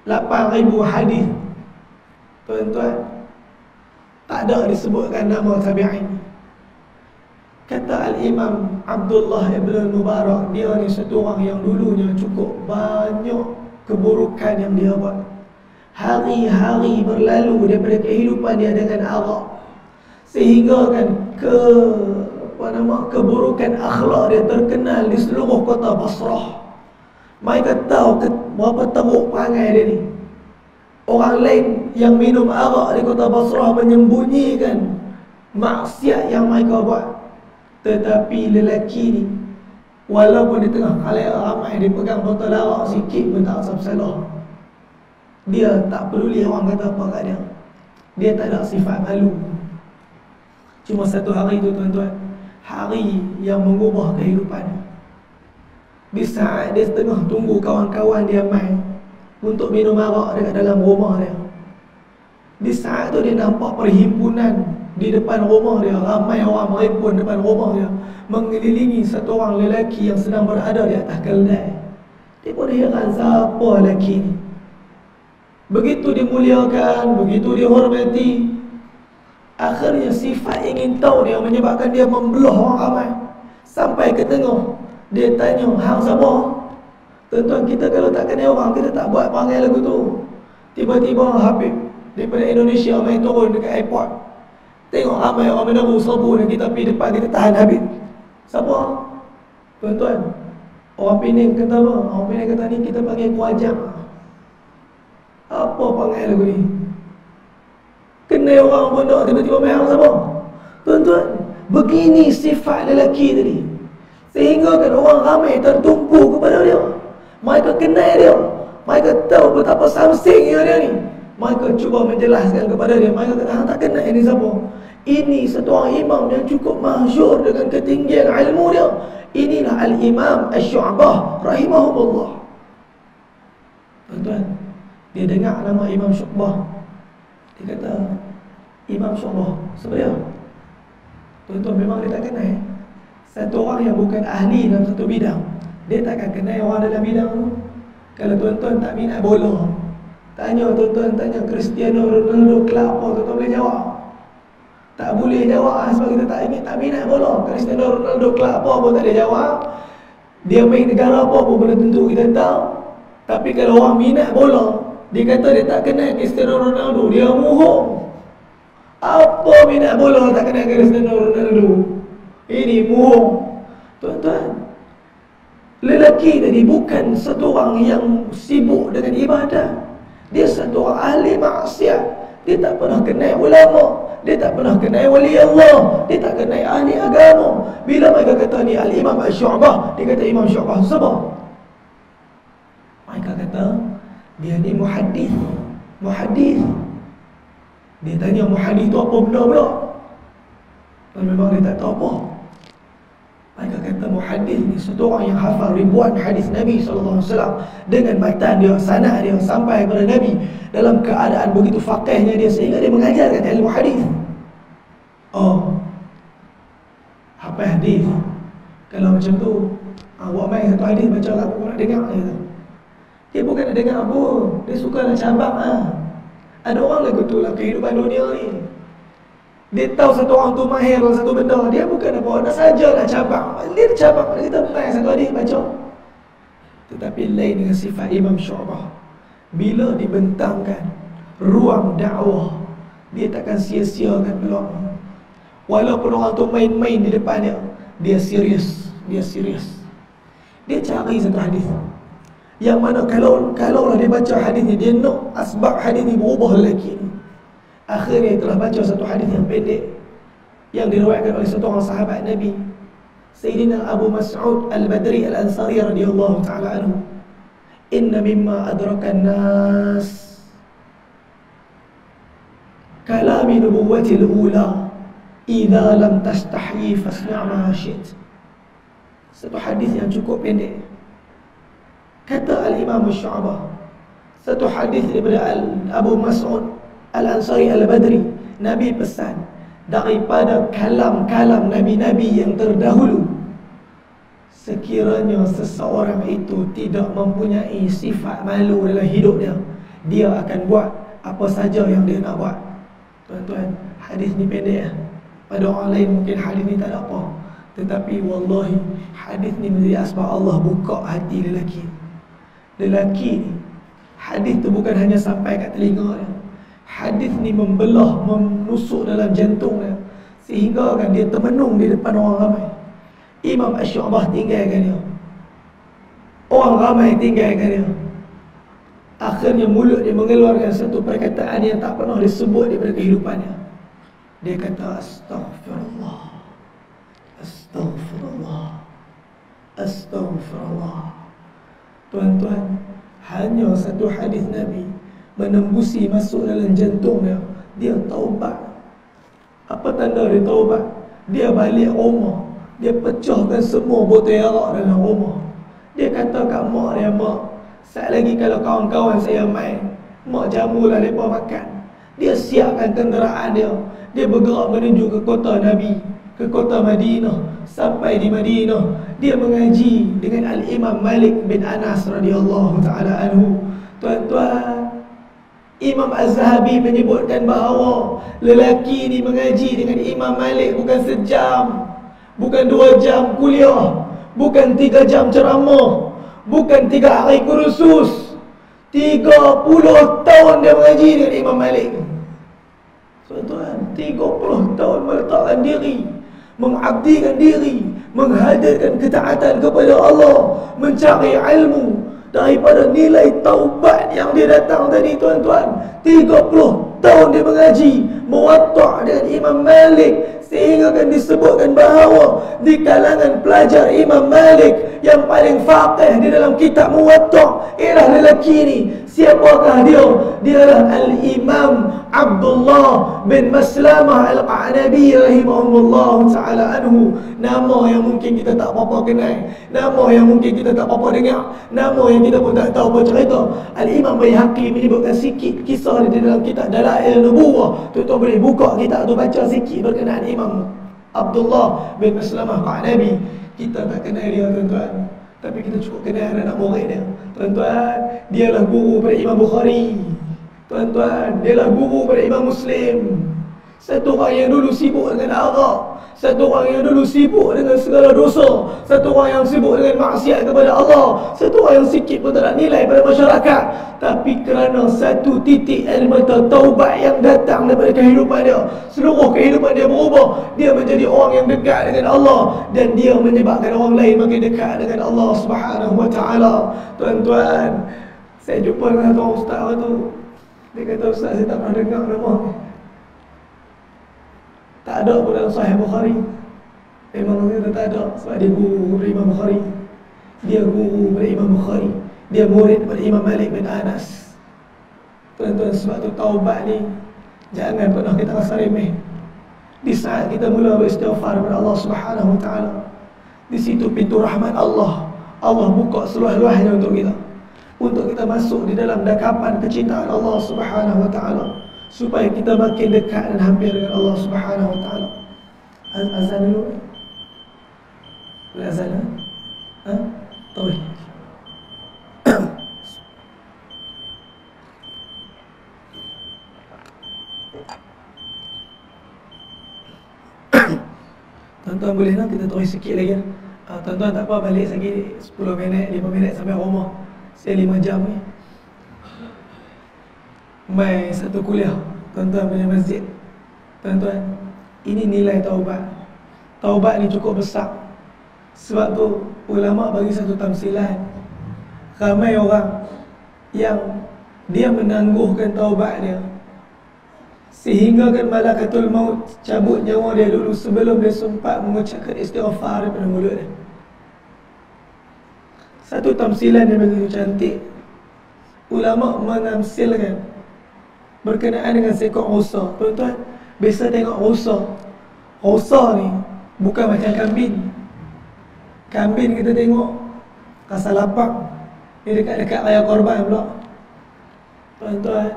8,000 hadis, tuan-tuan, tak ada disebutkan nama tabi'in. Kata Al-Imam Abdullah Ibn Mubarak, dia ni satu orang yang dulunya cukup banyak keburukan yang dia buat. Hari-hari berlalu daripada kehidupan dia dengan arak, sehingga kan keburukan akhlak dia terkenal di seluruh kota Basrah. Mereka tahu berapa teruk perangai dia ni. Orang lain yang minum arak di kota Basrah menyembunyikan maksiat yang mereka buat. Tetapi lelaki ni, walaupun di tengah khalayak ramai, dia pegang botol arak sikit pun tak rasa bersalah. Dia tak peduli orang kata apa kat dia. Dia tak ada sifat malu. Cuma satu hari tu, tuan-tuan, hari yang mengubah kehidupan. Di saat dia tengah tunggu kawan-kawan dia main untuk minum arak dekat dalam rumah dia, di saat tu dia nampak perhimpunan di depan rumah dia, ramai orang merhimpun depan rumah dia, mengelilingi satu orang lelaki yang sedang berada di atas keldai. Dia pun heran, siapa lelaki ni? Begitu dimuliakan, begitu dihormati. Akhirnya sifat ingin tahu dia menyebabkan dia membelah orang ramai. Sampai ke tengah, dia tanya, hang siapa? Tuan-tuan, kita kalau tak kenal orang, kita tak buat perangai lagu tu. Tiba-tiba Habib daripada Indonesia main turun dekat airport, tengok ramai orang menaruh serbu dan kita pergi depan, kita tahan Habib. Siapa? Tuan-tuan, orang Penang kata apa? Orang Penang kata ni kita panggil kuajang. Apa panggil lagu ni? Kenal orang pun tak, tiba-tiba main siapa? Tuan-tuan, begini sifat lelaki tadi, sehingga kan orang ramai tertumpu kepada dia. Mereka kenal dia, mereka tahu betapa samsingnya dia ni. Mereka cuba menjelaskan kepada dia. Mereka kata, hang tak kenal ini siapa? Ini satu orang imam yang cukup masyhur dengan ketinggian ilmu dia. Inilah Al-Imam Asy-Syu'bah rahimahullah. Tuan-tuan, dia dengar nama Imam Syu'bah, dia kata, Imam Syu'bah sebenarnya. Tuan-tuan, memang dia tak kenal. Satu orang yang bukan ahli dalam satu bidang, dia takkan kenal orang dalam bidang tu. Kalau tuan-tuan tak minat bola, tanya tuan-tuan, tanya Cristiano Ronaldo kelab apa, tuan-tuan boleh jawab? Tak boleh jawab sebab kita tak minat bola. Cristiano Ronaldo kelab apa pun tak boleh jawab. Dia main negara apa pun belum tentu kita tahu. Tapi kalau orang minat bola, dia kata dia tak kenal Cristiano Ronaldo, dia bohong. Apa minat bola tak kenal Cristiano Ronaldo? Ini bohong. Tuan-tuan, lelaki tadi bukan satu orang yang sibuk dengan ibadah. Dia satu orang ahli maksiat. Dia tak pernah kenal ulama, dia tak pernah kenal wali Allah, dia tak kenal ahli agama. Bila mereka kata ni Al-Imam Asy-Syu'bah, dia kata Imam Syu'bah siapa? Mereka kata dia ni muhaddis. Muhaddis. Dia tanya muhaddis tu apa benda pula? Dan memang dia tak tahu apa. Mereka kata muhaddis ni satu orang yang hafal ribuan hadis Nabi SAW dengan matan dia, sanad dia sampai kepada Nabi, dalam keadaan begitu faqihnya dia sehingga dia mengajarkan ilmu hadis. Oh, hafal hadis. Kalau macam tu, awak main satu hadis baca aku nak dengar je. Dia bukan nak dengar apa, dia suka nak cabang. Ada orang lagu tu lah kehidupan dunia ni. Dia tahu satu orang tu mahir dalam satu benda, dia bukan apa, nak saja nak cabang. Dia cabang, kita main satu hadis baca. Tetapi lain dengan sifat Imam Syu'bah. Bila dibentangkan ruang dakwah, dia takkan sia-siakan peluang. Walaupun orang tu main-main di depan dia, dia serius. Dia serius. Dia cari satu hadis yang mana kalau dia baca hadis ni, dia nak asbab hadis ni berubah lelaki ni. Akhirnya telah baca satu hadis yang pendek yang diriwayatkan oleh satu orang sahabat Nabi, Sayyidina Abu Mas'ud Al-Badri Al-Ansari radhiyallahu ta'ala anhu. Inna mimma adrakan nas kalami nubuwatil ula, idza lam tastahyi fasna' ma syi't. Satu hadis yang cukup pendek. Kata Al-Imam Syu'bah, satu hadis daripada Abu Mas'ud Al-Ansari Al-Badri, Nabi pesan, daripada kalam-kalam Nabi-Nabi yang terdahulu, sekiranya seseorang itu tidak mempunyai sifat malu dalam hidupnya, dia akan buat apa saja yang dia nak buat. Tuan-tuan, hadis ni pendek. Pada orang lain mungkin hadis ni tak ada apa, tetapi wallahi hadis ni menjadi asbab Allah buka hati lelaki. Lelaki ni, hadis tu bukan hanya sampai kat telinga dia. Hadis ni membelah, menusuk dalam jantung dia, sehingga kan dia termenung di depan orang ramai. Imam Asy-Syu'bah tinggalkan dia, orang ramai tinggalkan dia. Akhirnya mulut dia mengeluarkan satu perkataan yang tak pernah disebut daripada kehidupannya. Dia kata, Astaghfirullah, Astaghfirullah, Astaghfirullah. Tuan-tuan, hanya satu hadis Nabi menembusi masuk dalam jantungnya. Dia taubat. Apa tanda dia taubat? Dia balik rumah, dia pecahkan semua botol arak dalam rumah. Dia kata kat mak dia, mak, saat lagi kalau kawan-kawan saya main, mak jamulah mereka makan. Dia siapkan kenderaan dia, dia bergerak menuju ke kota Nabi, ke kota Madinah. Sampai di Madinah, dia mengaji dengan Al-Imam Malik bin Anas radhiyallahu ta'ala anhu. Tuan-tuan, Imam Az-Zahabi menyebutkan bahawa lelaki ni mengaji dengan Imam Malik bukan sejam, bukan 2 jam kuliah, bukan 3 jam ceramah, bukan 3 hari kursus. 30 tahun dia mengaji dengan Imam Malik. Tuan-tuan, 30 tahun meletakkan diri, mengabdikan diri, menghadirkan ketaatan kepada Allah, mencari ilmu daripada nilai taubat yang dia datang tadi. Tuan-tuan, 30 tahun dia mengaji Muwatta' dengan Imam Malik, sehingga kan disebutkan bahawa di kalangan pelajar Imam Malik yang paling faqih di dalam kitab Muwatta' ialah lelaki ni. Siapakah dia? Dia adalah Al-Imam Abdullah bin Maslamah Al-Qa'nabi rahimahullah ta'ala anhu. Nama yang mungkin kita tak apa-apa kenal, nama yang mungkin kita tak apa-apa dengar, nama yang kita pun tak tahu apa cerita. Al-Imam Baihaqi menyebutkan sikit kisah di dalam kitab Dalail Nubuwah. Tuan-tuan boleh buka kitab tu, baca sikit berkenaan Imam Abdullah bin Maslamah Al-Qa'nabi. Kita tak kenal dia, tuan-tuan, tapi kita cukup kenal anak murid dia. Tuan-tuan, dialah guru pada Imam Bukhari. Tuan-tuan, dialah guru pada Imam Muslim. Satu orang yang dulu sibuk dengan arak, satu orang yang dulu sibuk dengan segala dosa, satu orang yang sibuk dengan maksiat kepada Allah, satu orang yang sikit pun tak ada nilai pada masyarakat. Tapi kerana satu titik air mata taubat yang datang daripada kehidupan dia, seluruh kehidupan dia berubah. Dia menjadi orang yang dekat dengan Allah, dan dia menyebabkan orang lain makin dekat dengan Allah Subhanahu wa ta'ala. Tuan-tuan, saya jumpa dengan seorang ustaz tu. Dia kata, ustaz, saya tak pernah dengar nama ni, tak ada pun dalam Sahih Bukhari. Memang kata tak ada, sebab dia guru pada Imam Bukhari, dia guru pada Imam Bukhari, dia murid pada Imam Malik bin Anas. Tuan-tuan, sebab tu taubat ni jangan pernah kita rasa remeh. Di saat kita mula beristighfar kepada Allah Subhanahu wa ta'ala, di situ pintu rahmat Allah, Allah buka seluas-luasnya untuk kita, untuk kita masuk di dalam dakapan kecintaan Allah Subhanahu wa ta'ala, supaya kita makin dekat dan hampir dengan Allah Subhanahu wa ta'ala. Azan dulu. Boleh azan, ha? Tahu. Tuan-tuan, boleh nak kita terus sikit lagi? Tuan-tuan tak apa, balik lagi 10 minit, 5 minit sampai rumah. Saya 5 jam ni mai satu kuliah, tuan-tuan, punya masjid. Tuan-tuan, ini nilai taubat. Taubat ni cukup besar. Sebab tu ulama bagi satu tamsilan. Ramai orang yang dia menangguhkan taubat dia, sehingga kan malakatul maut cabut nyawa dia dulu sebelum dia sempat mengucapkan istighfar daripada mulut dia. Satu tamsilan yang begitu cantik. Ulama menamsilkan berkenaan dengan seekor rusa. Tuan-tuan, biasa tengok rusa. Rusa ni bukan macam kambing. Kambing kita tengok rasa lapang, dia dekat-dekat raya korban pula. Tuan-tuan,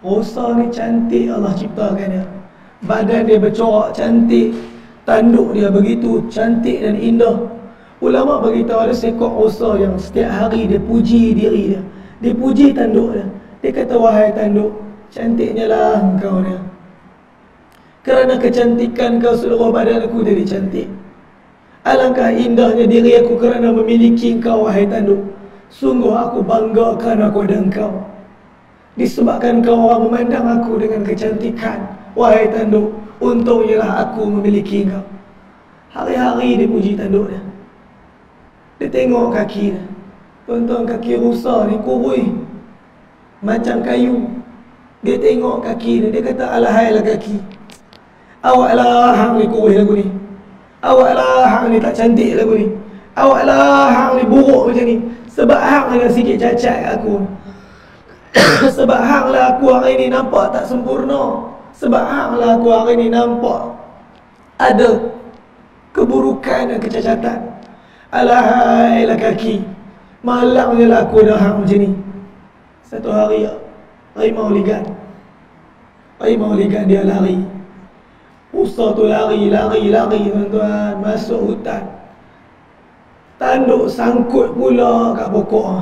rusa ni cantik Allah ciptakan dia. Badan dia bercorak cantik, tanduk dia begitu cantik dan indah. Ulama beritahu ada seekor rusa yang setiap hari dia puji diri dia. Dia puji tanduk dia. Dia kata, wahai tanduk, cantiknya lah engkau dia. Kerana kecantikan kau, seluruh badan aku jadi cantik. Alangkah indahnya diri aku kerana memiliki engkau, wahai tanduk. Sungguh aku banggakan aku dan engkau. Disebabkan kau orang memandang aku dengan kecantikan, wahai tanduk, untungnya lah aku memiliki engkau. Hari-hari dia puji tanduk dia. Dia tengok kaki dia. Tuan-tuan, kaki rusa ni kurui macam kayu. Dia tengok kaki dia. Dia kata, alahailah kaki, awak lah hang ni kurui lagu ni. Awak lah hang ni tak cantik lagu ni. Awak lah hang ni buruk macam ni. Sebab hang ada sikit cacat kat aku. Sebab hang lah aku hari ni nampak tak sempurna. Sebab hang lah aku hari ni nampak ada keburukan dan kecacatan. Alahailah kaki, malangnya lah aku dah hang macam ni. Satu hari harimau ligan dia lari. Rusa tu lari tuan-tuan, masuk hutan. Tanduk sangkut pula kat pokok.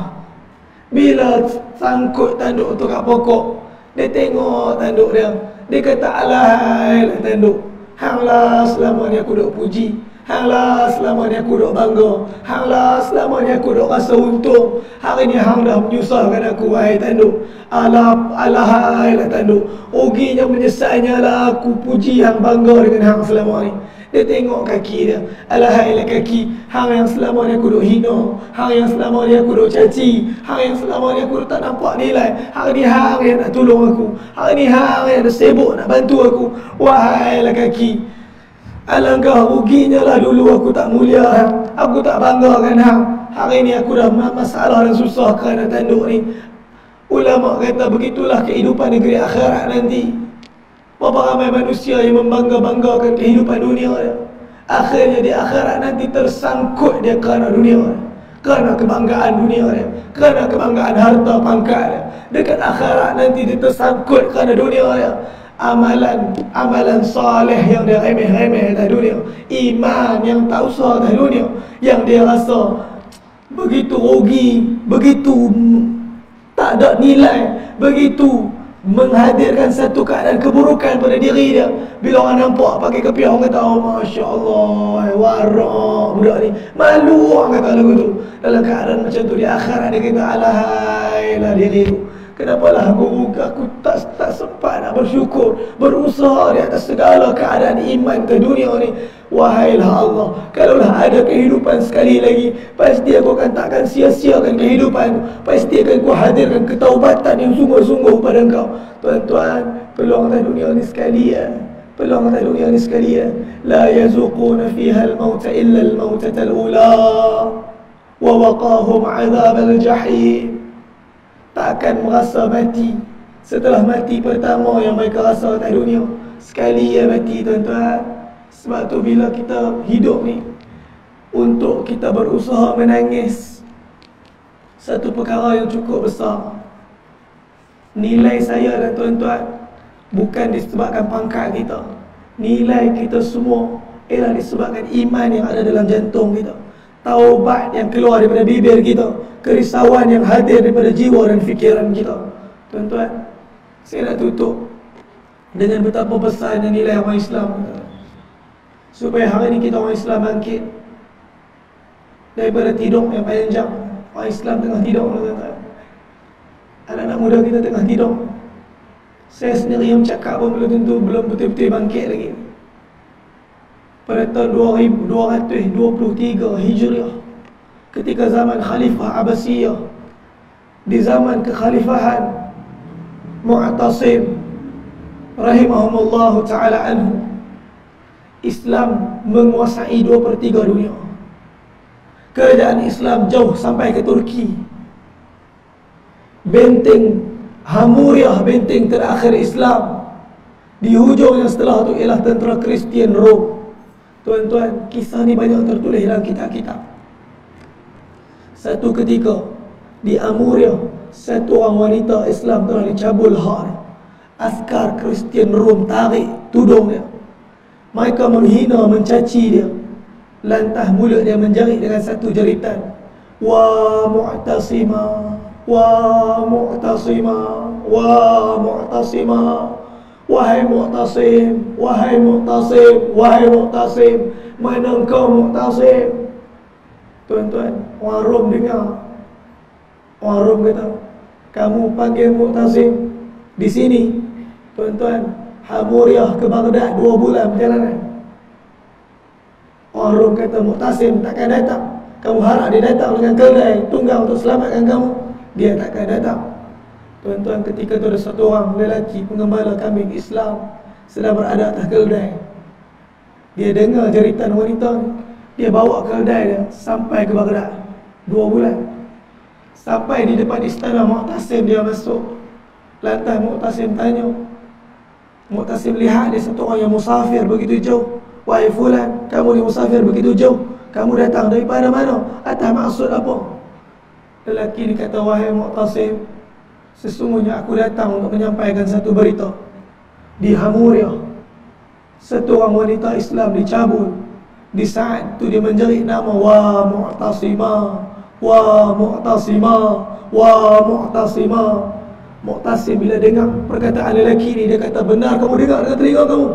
Bila sangkut tanduk tu kat pokok, dia tengok tanduk dia. Dia kata, alahailah tanduk, hanglah selama ni aku duk puji, hanglah selama ni aku duk bangga, hanglah selama ni aku duk rasa untung. Hari ni hang dah menyusahkan aku, wahai tanduk. Alahailah tanduk, ruginya menyesalnya lah aku puji hang, bangga dengan hang selama ni. Dia tengok kaki dia. Alahailah kaki, hang yang selama ni aku duk hina, hang yang selama ni aku duk caci, hang yang selama ni aku duk tak nampak nilai. Hari ni hang yang nak tolong aku, hari ni hang yang dah sibuk nak bantu aku. Wahailah kaki, alangkah ruginya lah dulu aku tak mulia hang, aku tak banggakan hang. Hari ni aku dah masalah dan susah kerana tanduk ni. Ulama kata begitulah kehidupan negeri akhirat nanti. Berapa ramai manusia yang membangga-banggakan kehidupan dunia dia. Akhirnya di akhirat nanti tersangkut dia kerana dunia dia, kerana kebanggaan dunia dia, kerana kebanggaan harta pangkat dia. Dekat akhirat nanti dia tersangkut kerana dunia dia. Amalan saleh yang dia remeh-remeh atas dunia, iman yang tak usah atas dunia, yang dia rasa begitu rugi, begitu tak ada nilai, begitu menghadirkan satu keadaan keburukan pada diri dia. Bila orang nampak pakai kepiah, orang kata, oh Masya Allah, warak budak ni, malu orang kata lagu tu. Dalam keadaan macam tu, di akhirat dia kata, alahailah diri tu, kenapalah aku tak sempat nak bersyukur, berusaha di atas segala keadaan iman ke dunia ni. Wahailah Allah, kalaulah ada kehidupan sekali lagi, pasti aku akan takkan sia-siakan kehidupan. Pasti akan aku hadirkan ketaubatan yang sungguh-sungguh pada engkau. Tuan-tuan, peluang atas dunia ni sekalian, peluang atas dunia ni sekalian. La yazuquna fiha al-mauta illa al-mautata al-ula wa waqahum 'adzabal jahim. Tak akan merasa mati setelah mati pertama yang mereka rasa atas dunia. Sekali ya mati, tuan-tuan. Sebab tu bila kita hidup ni, untuk kita berusaha menangis satu perkara yang cukup besar. Nilai saya dan tuan-tuan bukan disebabkan pangkat kita. Nilai kita semua ialah disebabkan iman yang ada dalam jantung kita, taubat yang keluar daripada bibir kita, kerisauan yang hadir daripada jiwa dan fikiran kita. Tuan-tuan, saya nak tutup dengan betapa besarnya nilai orang Islam, supaya hari ini kita orang Islam bangkit daripada tidur yang panjang. Orang Islam tengah tidur, tuan-tuan. Anak-anak muda kita tengah tidur. Saya sendiri yang cakap pun belum betul-betul bangkit lagi. Pada tahun 2223 Hijriah, ketika zaman Khalifah Abbasiyah, di zaman kekhalifahan Mu'tasim rahimahumullahu ta'ala anhu, Islam menguasai 2/3 dunia. Kerajaan Islam jauh sampai ke Turki. Benteng Hamuriah, benteng terakhir Islam. Di hujung yang setelah itu ialah tentera Kristian Rom. Tuan-tuan, kisah ni banyak tertulis dalam kitab-kitab. Satu ketika di Amuriah, satu orang wanita Islam telah dicabul hak. Askar Kristian Rom tarik tudung dia. Mereka menghina, mencaci dia. Lantas mulut dia menjerit dengan satu jeritan. Wa Mu'tasima, wa Mu'tasima, wa Mu'tasima. Wahai Mu'tasim, wahai Mu'tasim, wahai Mu'tasim, mana engkau Mu'tasim? Tuan-tuan, orang Rom dengar. Orang Rom kata, kamu panggil Mu'tasim di sini. Tuan-tuan, Hamuriah ke Baghdad 2 bulan perjalanan. Orang Rom kata, Mu'tasim takkan datang. Kamu harap dia datang dengan keldai tunggang untuk selamatkan kamu? Dia takkan datang. Tuan-tuan, ketika itu ada satu orang lelaki pengembala kambing Islam sedang berada atas keldai. Dia dengar jeritan wanita ni. Dia bawa keldai dia sampai ke Baghdad 2 bulan. Sampai di depan istana Mu'tasim, dia masuk. Lantas Mu'tasim tanya. Mu'tasim lihat dia satu orang yang musafir begitu jauh. Wahai fulan, kamu ni musafir begitu jauh, kamu datang daripada mana? Atas maksud apa? Lelaki ni kata, wahai Mu'tasim, sesungguhnya aku datang untuk menyampaikan satu berita. Di Hamuriah, satu orang wanita Islam dicabul. Di saat itu dia menjerit nama, wa Mu'tasimah, wa Mu'tasimah, wa Mu'tasimah. Mu'tasim bila dengar perkataan lelaki ni, dia kata, benar kamu dengar dengan telinga kamu?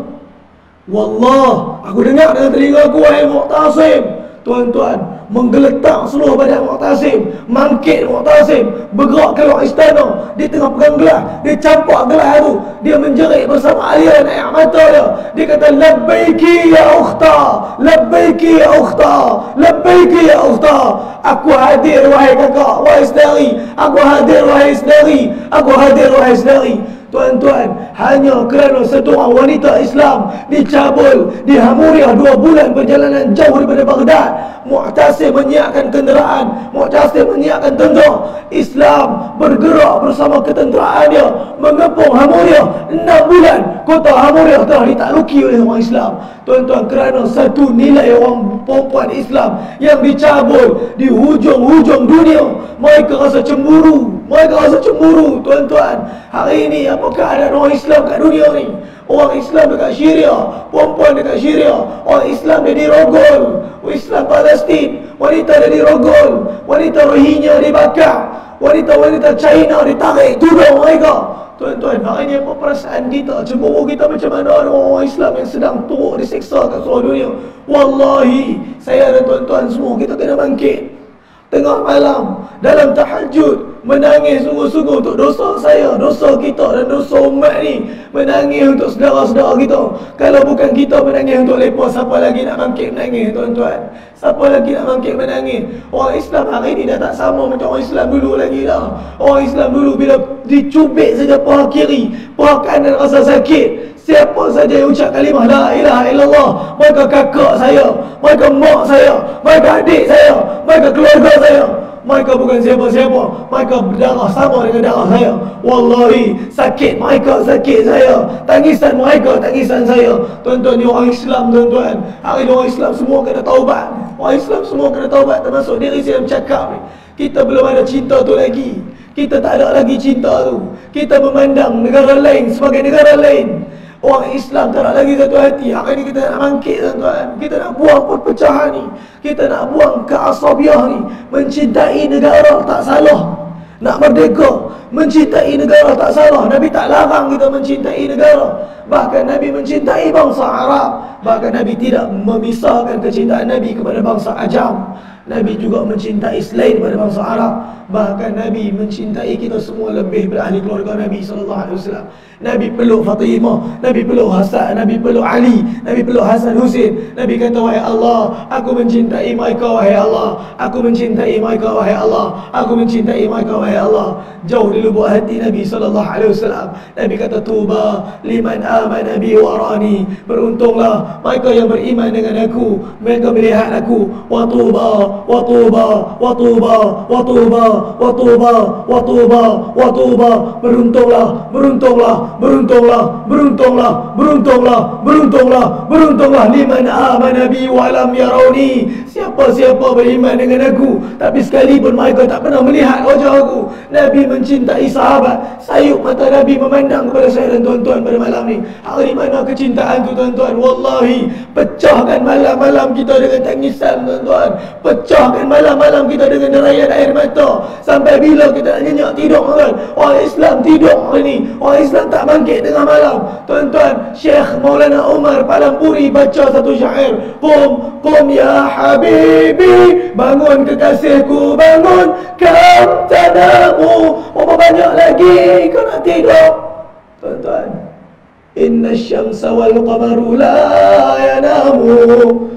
Wallah, aku dengar dengan telinga aku, wahai Mu'tasim. Tuan-tuan, menggeletak seluruh badan Mu'tasim, mangkit Mu'tasim, bergerak keluar istana. Dia tengah pegang gelas, dia campak gelas tu, dia menjerit bersama aliran air mata dia. Dia kata, labbaiki ya ukhta, labbaiki ya ukhta, labbaiki ya ukhta. Aku hadir wahai kakak, wahai saudari. Aku hadir wahai saudari, aku hadir wahai saudari. Tuan-tuan, hanya kerana satu orang wanita Islam dicabul di Hamuriah 2 bulan perjalanan jauh daripada Baghdad, Mu'tasim menyiapkan kenderaan, Mu'tasim menyiapkan tentera. Islam bergerak bersama ketenteraannya mengepung Hamuriah. 6 bulan kota Hamuriah telah ditakluki oleh orang Islam. Tuan-tuan, kerana satu nilai orang perempuan Islam yang dicabul di hujung-hujung dunia, mereka rasa cemburu. Mereka rasa cemburu. Tuan-tuan, hari ini apa keadaan orang Islam kat dunia ni? Orang Islam dekat Syria, perempuan dekat Syria, orang Islam dia dirogol, Islam Palestin, wanita dia dirogol, wanita Rohingya dibakar, wanita-wanita China ditarik tudung mereka. Tuan-tuan, hari ini apa perasaan kita, cemburu kita macam mana orang Islam yang sedang teruk diseksa kat seluruh dunia? Wallahi, saya dan tuan-tuan semua, kita kena bangkit tengah malam dalam tahajud, menangis sungguh-sungguh untuk dosa saya, dosa kita dan dosa umat ni. Menangis untuk saudara-saudara kita. Kalau bukan kita menangis untuk mereka, siapa lagi nak bangkit menangis, tuan-tuan? Siapa lagi nak bangkit menangis? Orang Islam hari ni dah tak sama macam orang Islam dulu lagi dah. Orang Islam dulu bila dicubit saja paha kiri, paha kanan rasa sakit. Siapa saja yang ucap kalimah la ilaha illallah, mereka kakak saya, mereka mak saya, mereka adik saya, mereka keluarga saya, mereka bukan siapa-siapa, mereka berdarah sama dengan darah saya. Wallahi, sakit mereka sakit saya, tangisan mereka tangisan saya. Tuan-tuan, ni orang Islam, tuan-tuan. Hari ni orang Islam semua kena taubat. Orang Islam semua kena taubat, termasuk diri saya bercakap ni. Kita belum ada cinta tu lagi. Kita tak ada lagi cinta tu. Kita memandang negara lain sebagai negara lain. Orang Islam tak nak lagi satu hati. Hari ni kita nak bangkit, tuan-tuan. Kita nak buang perpecahan ni. Kita nak buang keasabiah ni. Mencintai negara tak salah. Nak merdeka, mencintai negara tak salah. Nabi tak larang kita mencintai negara. Bahkan Nabi mencintai bangsa Arab. Bahkan Nabi tidak memisahkan kecintaan Nabi kepada bangsa Ajam. Nabi juga mencintai selain daripada bangsa Arab. Bahkan Nabi mencintai kita semua lebih daripada ahli keluarga Nabi SAW. Nabi peluk Fatimah, Nabi peluk Hasan, Nabi peluk Ali, Nabi peluk Hasan Husin. Nabi kata, wahai Allah, aku mencintai mereka, wahai Allah. Aku mencintai mereka, wahai Allah. Aku mencintai mereka, wahai Allah. Jauh di lubuk hati Nabi SAW. Nabi kata, tuba liman amana bi warani. Beruntunglah mereka yang beriman dengan aku, mereka melihat aku. Wa tuba, wa tuba, wa tuba, wa tuba. wa tuba, wa tuba, wa tuba. Beruntunglah, beruntunglah, beruntunglah, beruntunglah, beruntunglah, beruntunglah, beruntunglah liman amana bi wa lam yarawni. Siapa-siapa beriman dengan aku tapi sekalipun mereka tak pernah melihat wajah aku. Nabi mencintai sahabat. Sayup mata Nabi memandang kepada saya dan tuan-tuan pada malam ni. Hari mana kecintaan tu tuan-tuan? Wallahi, pecahkan malam-malam kita dengan tangisan tuan-tuan. Pecahkan malam-malam kita dengan derayan air mata. Sampai bila kita nak nyenyak tidur tuan? Orang Islam tidur hari ni. Orang Islam tak bangkit tengah malam. Tuan-tuan, Syekh Maulana Umar Palampuri baca satu syair. Qum ya habibi, bangun kekasihku, bangun, kam tanamu. Berapa banyak lagi kau nak tidur? Tuan-tuan, inna syamsa wal qamaru la yanamu.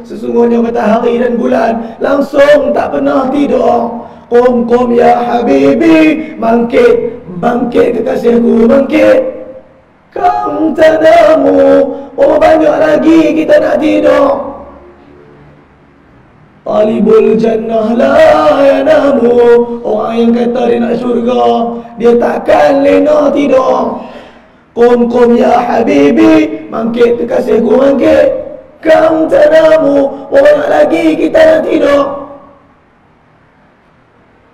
Sesungguhnya matahari dan bulan langsung tak pernah tidur. Qum ya habibi, bangkit, bangkit kekasihku, bangkit. Kam tanamu. Berapa banyak lagi kita nak tidur? Talibul jannah la yanamu. Orang yang kata dia nak syurga, dia takkan lena tidur. Qum ya habibi, bangkit kekasihku, bangkit. Kam tanamu. Berapa lagi kita nak tidur?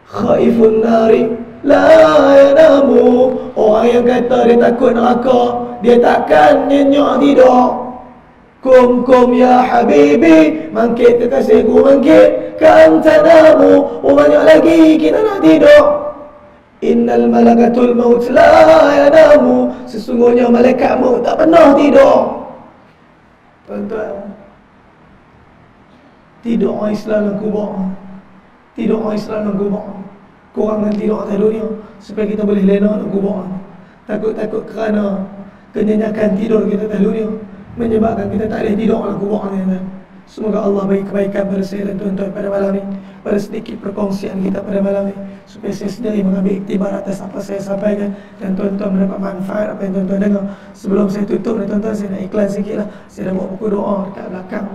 Khaifun nari la yanamu. Orang yang kata dia takut neraka, dia takkan nyenyak tidur. Qum ya habibi, bangkit kekasihku, bangkit. Kam tanamu. Banyak lagi kita nak tidur. Innal malakatul maut la yanamu. Sesungguhnya malaikat maut tak pernah tidur. Tuan-tuan, tidur orang Islam dalam kubur, tidur orang Islam dalam kubur. Kurangkan tidur atas dunia supaya kita boleh lena dalam kubur. Takut-takut kerana kenyenyakan tidur kita atas dunia menyebabkan kita tak boleh tidur dalam kubur ni. Semoga Allah bagi kebaikan pada saya dan tuan-tuan pada malam ni, pada sedikit perkongsian kita pada malam ni, supaya saya sendiri mengambil iktibar atas apa saya sampaikan dan tuan-tuan mendapat manfaat apa yang tuan-tuan dengar. Sebelum saya tutup ni tuan-tuan, saya nak iklan sikit lah. Saya dah bawa buku doa dekat belakang,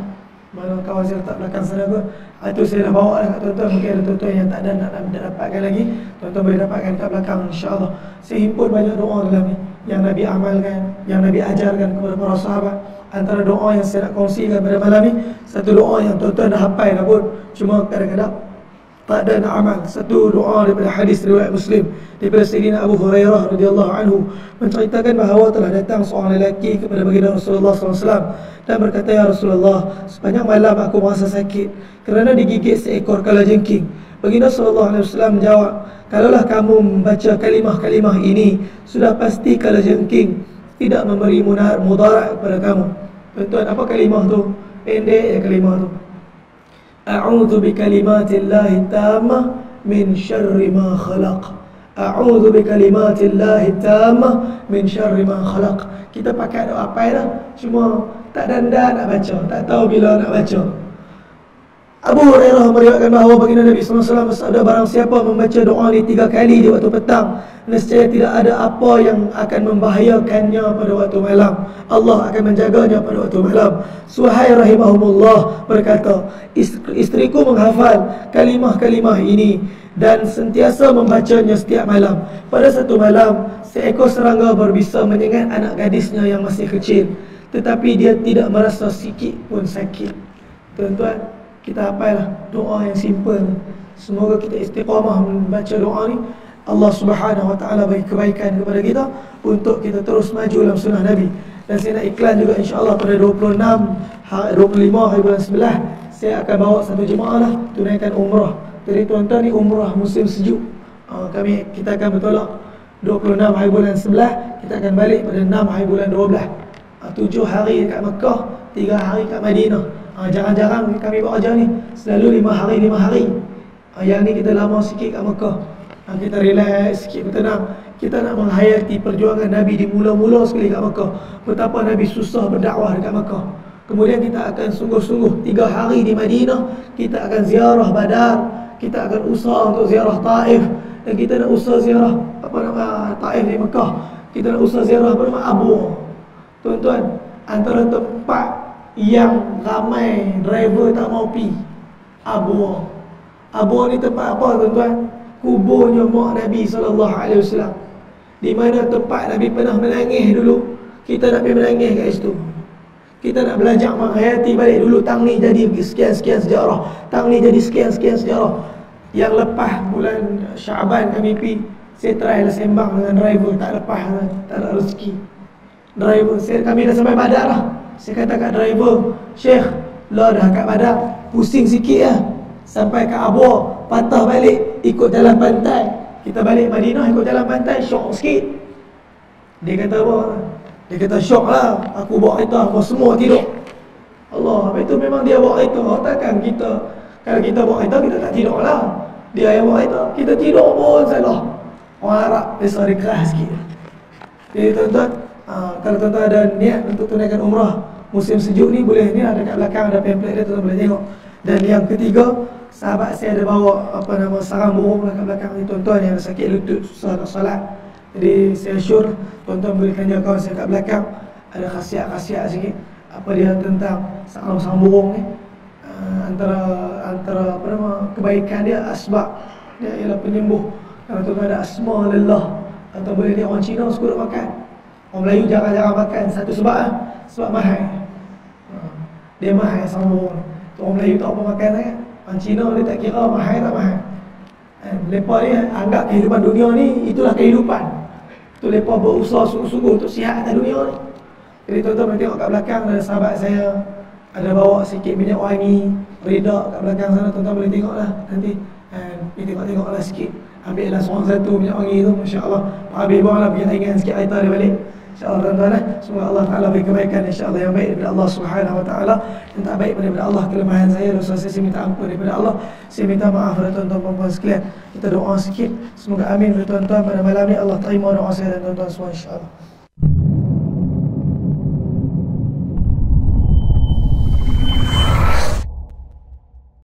mana kawan saya letak belakang sana kot. Itu saya dah bawa dekat tuan-tuan. Mungkin ada tuan-tuan yang tak ada nak dapatkan lagi, tuan-tuan boleh dapatkan dekat belakang, insyaAllah. Saya himpun banyak doa dalam ni yang Nabi amalkan, yang Nabi ajarkan kepada para sahabat. Antara doa yang saya nak kongsikan pada malam ni, satu doa yang tuan-tuan dah hafal dah pun, cuma kadang-kadang tak ada nak amal. Satu doa daripada hadis riwayat Muslim daripada Sayyidina Abu Hurairah radhiyallahu anhu, menceritakan bahawa telah datang seorang lelaki kepada baginda Rasulullah SAW dan berkata, ya Rasulullah, sepanjang malam aku merasa sakit kerana digigit seekor kalajengking. Baginda SAW menjawab, kalaulah kamu membaca kalimah-kalimah ini, sudah pasti kalajengking tidak memberi mudarat kepada kamu. Tuan-tuan, apa kalimah tu? Pendek ya kalimah tu. A'udzu bikalimatillahi tammah min syarri ma khalaq. A'udzu bikalimatillahi tammah min syarri ma khalaq. Kita pakai doa apa dah, cuma tak dandan nak baca, tak tahu bila nak baca. Abu Hurairah meriwayatkan bahawa baginda Nabi SAW bersabda, barang siapa membaca doa ni 3 kali di waktu petang, nescaya tidak ada apa yang akan membahayakannya pada waktu malam. Allah akan menjaganya pada waktu malam. Suhail rahimahumullah berkata, istriku menghafal kalimah-kalimah ini dan sentiasa membacanya setiap malam. Pada satu malam, seekor serangga berbisa menyengat anak gadisnya yang masih kecil, tetapi dia tidak merasa sikit pun sakit. Tuan-tuan, kita hafallah doa yang simple. Semoga kita istiqamah membaca doa ni. Allah Subhanahu Wa Taala bagi kebaikan kepada kita untuk kita terus maju dalam sunnah Nabi. Dan saya nak iklan juga, insya-Allah pada 25 hari bulan 11 saya akan bawa satu jemaah lah tunaikan umrah. Jadi tuan-tuan, ni umrah musim sejuk. Kita akan bertolak 26 hari bulan 11, kita akan balik pada 6 hari bulan 12. 7 hari dekat Mekah, 3 hari kat Madinah. Jarang-jarang kami buat ajar ni, selalu 5 hari. Yang ni kita lama sikit kat Mekah. Kita relax sikit, bertenang. Kita nak menghayati perjuangan Nabi di mula-mula sekali kat Mekah, betapa Nabi susah berdakwah dekat Mekah. Kemudian kita akan sungguh-sungguh 3 hari di Madinah. Kita akan ziarah Badar, kita akan usaha untuk ziarah Taif, dan kita nak usaha ziarah Taif di Mekah. Kita nak usaha ziarah Abu. Tuan-tuan, antara tempat yang ramai driver tak mau pi, Abu ni tempat apa tuan-tuan? kuburnya mak Nabi SAW, di mana tempat Nabi pernah menangis dulu. Kita nak pergi menangis kat situ. Kita nak belajar menghayati balik dulu. Tang ni jadi sekian-sekian sejarah, tang ni jadi sekian-sekian sejarah. Yang lepas bulan Syaban kami pergi, saya try lah sembang dengan driver, tak lepas lah, tak ada rezeki. Driver, kami dah sampai Badar lah. Saya kata kat driver, Syekh, lah dah kat Badar, pusing sikit lah. Sampai kat Abwa, patah balik, ikut jalan pantai. Kita balik Madinah, ikut jalan pantai, syok sikit. Dia kata apa? Dia kata, syok lah, aku bawa kereta, kau semua tidur. Allah, apa itu memang dia bawa kereta. Takkan kita, kalau kita bawa kereta, kita tak tidur lah. Dia yang bawa kereta, kita tidur pun salah. Orang Arab, biasa dia keras sikit. Jadi tuan-tuan, kalau tuan-tuan ada niat untuk tunaikan umrah musim sejuk ni, boleh ni ada kat belakang, ada pamphlet dia, tuan-tuan boleh tengok. Dan yang ketiga, sahabat saya ada bawa sarang burung kat belakang ni, tuan-tuan yang sakit lutut, susah nak solat. Jadi saya sure tuan-tuan boleh tanya kawan saya kat belakang, ada khasiat-khasiat sikit apa dia tentang sarang burung ni. Antara kebaikan dia, asbab dia ialah penyembuh. Kalau tuan-tuan ada asma lillah, atau boleh ni orang Cina suka nak makan, orang Melayu jarang-jarang makan. Satu sebab sebab mahal. Dia mahal sarang burung. Orang Melayu tak apa makan kan. Orang Cina dia tak kira mahal tak mahal. Mereka ni anggap kehidupan dunia ni itulah kehidupan. Tu mereka berusaha sungguh-sungguh untuk sihat atas dunia ni. Jadi tuan-tuan boleh tengok kat belakang, ada sahabat saya ada bawa sikit minyak wangi, redak kat belakang sana, tuan-tuan boleh tengok lah nanti. Pergi tengok-tengok lah sikit. Ambil lah seorang satu minyak wangi tu, Masya Allah. Pak Habib buang lah, pergi ringan sikit air dia balik. InsyaAllah tuan-tuan lah. Semoga Allah Ta'ala beri kebaikan, insyaAllah yang baik daripada Allah Subhanahu Wa Ta'ala. Yang tak baik daripada Allah, kelemahan saya, dosa saya minta ampun daripada Allah. Saya minta maaf kepada tuan-tuan perempuan sekalian. Kita doa sikit, semoga amin kepada tuan-tuan pada malam ni. Allah terima doa saya dan tuan-tuan semua, insyaAllah.